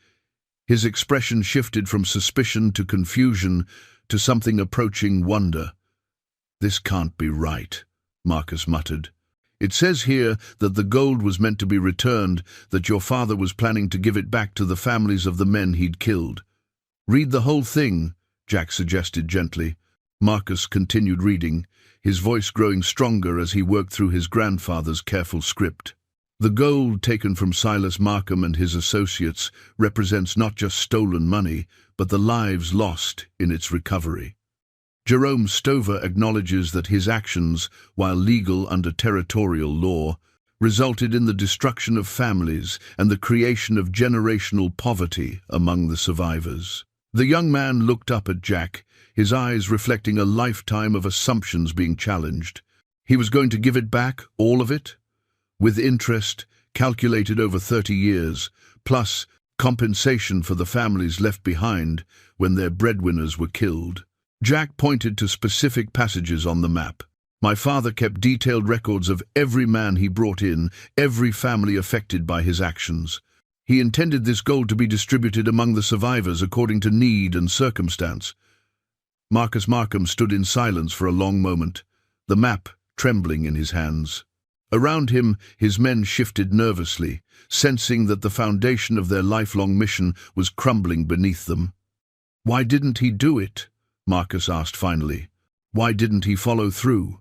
His expression shifted from suspicion to confusion to something approaching wonder. "This can't be right," Marcus muttered. "It says here that the gold was meant to be returned, that your father was planning to give it back to the families of the men he'd killed." "Read the whole thing," Jack suggested gently. Marcus continued reading, his voice growing stronger as he worked through his grandfather's careful script. "The gold taken from Silas Markham and his associates represents not just stolen money, but the lives lost in its recovery. Jerome Stover acknowledges that his actions, while legal under territorial law, resulted in the destruction of families and the creation of generational poverty among the survivors." The young man looked up at Jack, his eyes reflecting a lifetime of assumptions being challenged. He was going to give it back, all of it? With interest, calculated over 30 years, plus compensation for the families left behind when their breadwinners were killed. Jack pointed to specific passages on the map. "My father kept detailed records of every man he brought in, every family affected by his actions. He intended this gold to be distributed among the survivors according to need and circumstance." Marcus Markham stood in silence for a long moment, the map trembling in his hands. Around him, his men shifted nervously, sensing that the foundation of their lifelong mission was crumbling beneath them. "Why didn't he do it?" Marcus asked finally. "Why didn't he follow through?"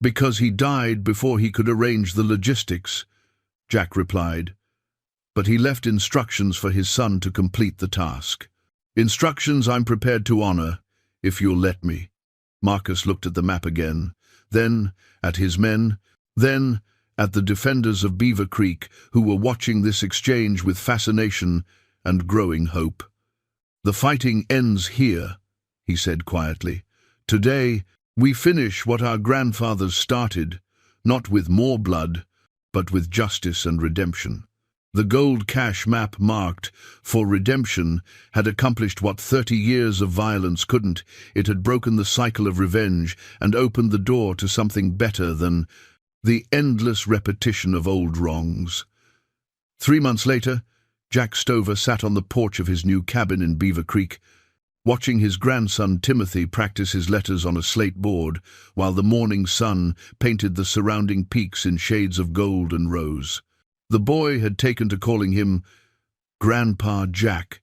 "Because he died before he could arrange the logistics," Jack replied. "But he left instructions for his son to complete the task. Instructions I'm prepared to honor, if you'll let me." Marcus looked at the map again, then at his men, then at the defenders of Beaver Creek, who were watching this exchange with fascination and growing hope. "The fighting ends here," he said quietly. "Today, we finish what our grandfathers started, not with more blood, but with justice and redemption." The gold cash map marked for redemption had accomplished what 30 years of violence couldn't. It had broken the cycle of revenge and opened the door to something better than the endless repetition of old wrongs. 3 months later, Jack Stover sat on the porch of his new cabin in Beaver Creek, watching his grandson Timothy practice his letters on a slate board, while the morning sun painted the surrounding peaks in shades of gold and rose. The boy had taken to calling him Grandpa Jack,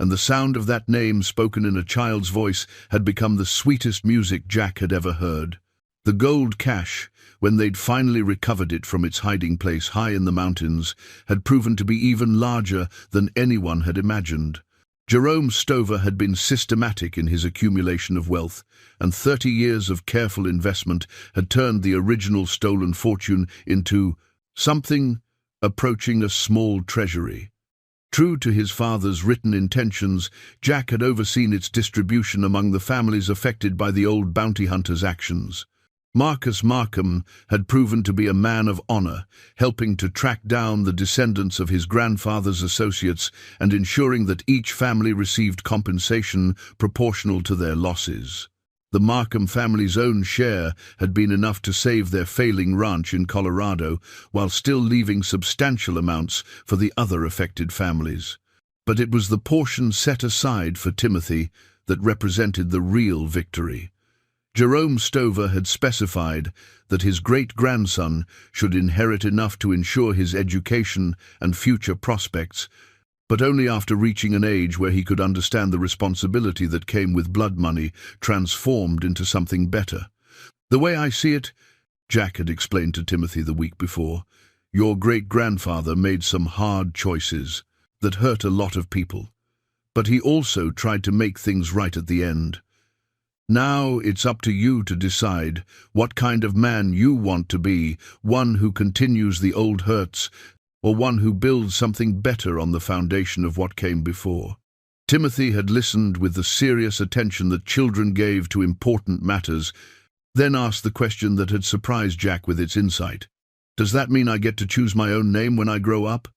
and the sound of that name spoken in a child's voice had become the sweetest music Jack had ever heard. The gold cache, when they'd finally recovered it from its hiding place high in the mountains, had proven to be even larger than anyone had imagined. Jerome Stover had been systematic in his accumulation of wealth, and 30 years of careful investment had turned the original stolen fortune into something approaching a small treasury. True to his father's written intentions, Jack had overseen its distribution among the families affected by the old bounty hunter's actions. Marcus Markham had proven to be a man of honor, helping to track down the descendants of his grandfather's associates and ensuring that each family received compensation proportional to their losses. The Markham family's own share had been enough to save their failing ranch in Colorado, while still leaving substantial amounts for the other affected families. But it was the portion set aside for Timothy that represented the real victory. Jerome Stover had specified that his great-grandson should inherit enough to ensure his education and future prospects, but only after reaching an age where he could understand the responsibility that came with blood money transformed into something better. "The way I see it," Jack had explained to Timothy the week before, "your great-grandfather made some hard choices that hurt a lot of people, but he also tried to make things right at the end. Now it's up to you to decide what kind of man you want to be, one who continues the old hurts, or one who builds something better on the foundation of what came before." Timothy had listened with the serious attention that children gave to important matters, then asked the question that had surprised Jack with its insight. "Does that mean I get to choose my own name when I grow up?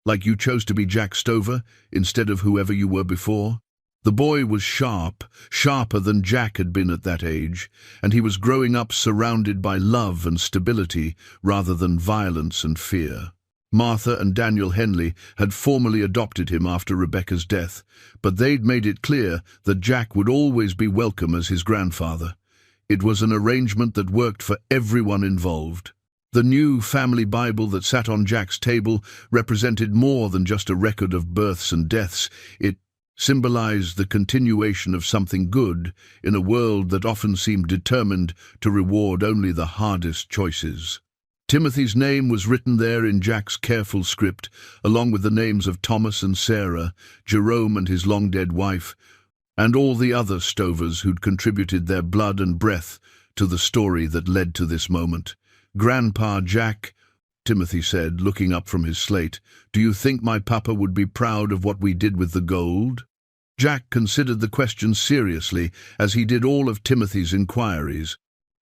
Like you chose to be Jack Stover instead of whoever you were before?" The boy was sharper than Jack had been at that age, and he was growing up surrounded by love and stability rather than violence and fear. Martha and Daniel Henley had formally adopted him after Rebecca's death, but they'd made it clear that Jack would always be welcome as his grandfather. It was an arrangement that worked for everyone involved. The new family Bible that sat on Jack's table represented more than just a record of births and deaths. It symbolized the continuation of something good in a world that often seemed determined to reward only the hardest choices. Timothy's name was written there in Jack's careful script, along with the names of Thomas and Sarah, Jerome and his long-dead wife, and all the other Stovers who'd contributed their blood and breath to the story that led to this moment. "Grandpa Jack," Timothy said, looking up from his slate, "do you think my papa would be proud of what we did with the gold?" Jack considered the question seriously, as he did all of Timothy's inquiries.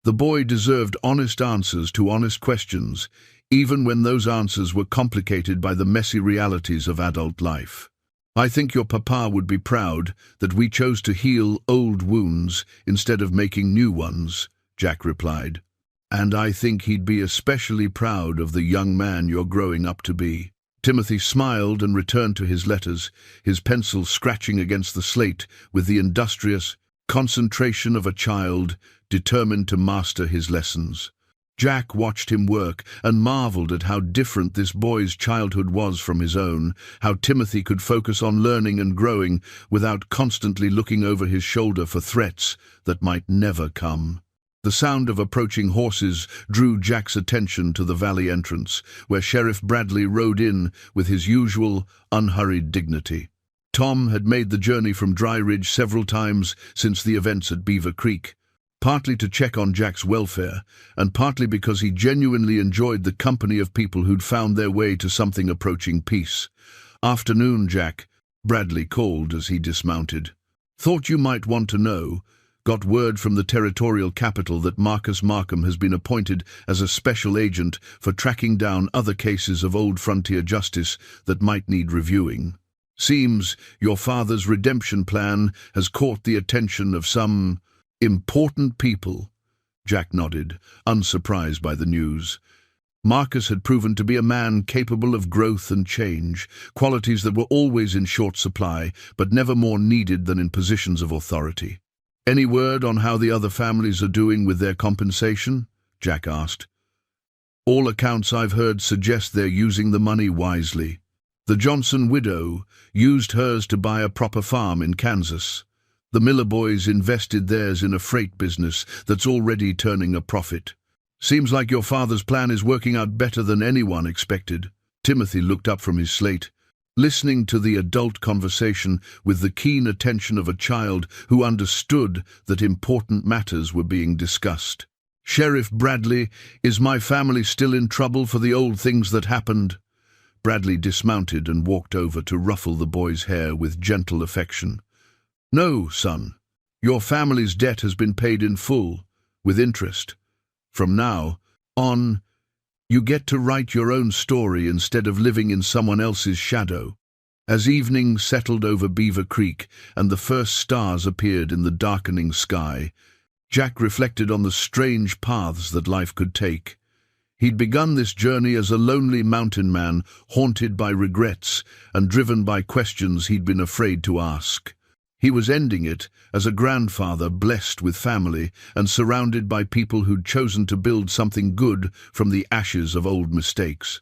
The boy deserved honest answers to honest questions, even when those answers were complicated by the messy realities of adult life. "I think your papa would be proud that we chose to heal old wounds instead of making new ones," Jack replied. "And I think he'd be especially proud of the young man you're growing up to be." Timothy smiled and returned to his letters, his pencil scratching against the slate with the industrious concentration of a child determined to master his lessons. Jack watched him work and marveled at how different this boy's childhood was from his own, how Timothy could focus on learning and growing without constantly looking over his shoulder for threats that might never come. The sound of approaching horses drew Jack's attention to the valley entrance, where Sheriff Bradley rode in with his usual, unhurried dignity. Tom had made the journey from Dry Ridge several times since the events at Beaver Creek, partly to check on Jack's welfare, and partly because he genuinely enjoyed the company of people who'd found their way to something approaching peace. "Afternoon, Jack," Bradley called as he dismounted. "Thought you might want to know. Got word from the territorial capital that Marcus Markham has been appointed as a special agent for tracking down other cases of old frontier justice that might need reviewing. Seems your father's redemption plan has caught the attention of some important people." Jack nodded, unsurprised by the news. Marcus had proven to be a man capable of growth and change, qualities that were always in short supply, but never more needed than in positions of authority. "Any word on how the other families are doing with their compensation?" Jack asked. "All accounts I've heard suggest they're using the money wisely. The Johnson widow used hers to buy a proper farm in Kansas. The Miller boys invested theirs in a freight business that's already turning a profit. Seems like your father's plan is working out better than anyone expected." Timothy looked up from his slate, listening to the adult conversation with the keen attention of a child who understood that important matters were being discussed. "Sheriff Bradley, is my family still in trouble for the old things that happened?" Bradley dismounted and walked over to ruffle the boy's hair with gentle affection. "No, son. Your family's debt has been paid in full, with interest. From now on, you get to write your own story instead of living in someone else's shadow." As evening settled over Beaver Creek and the first stars appeared in the darkening sky, Jack reflected on the strange paths that life could take. He'd begun this journey as a lonely mountain man, haunted by regrets and driven by questions he'd been afraid to ask. He was ending it as a grandfather blessed with family and surrounded by people who'd chosen to build something good from the ashes of old mistakes.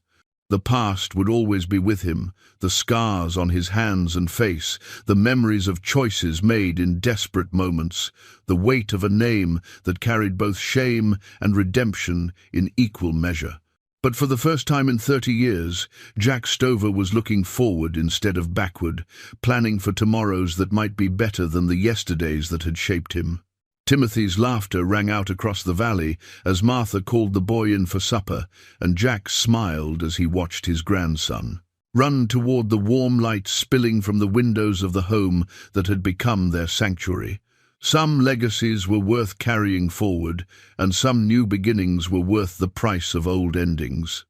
The past would always be with him, the scars on his hands and face, the memories of choices made in desperate moments, the weight of a name that carried both shame and redemption in equal measure. But for the first time in 30 years, Jack Stover was looking forward instead of backward, planning for tomorrows that might be better than the yesterdays that had shaped him. Timothy's laughter rang out across the valley as Martha called the boy in for supper, and Jack smiled as he watched his grandson. run toward the warm light spilling from the windows of the home that had become their sanctuary. Some legacies were worth carrying forward, and some new beginnings were worth the price of old endings.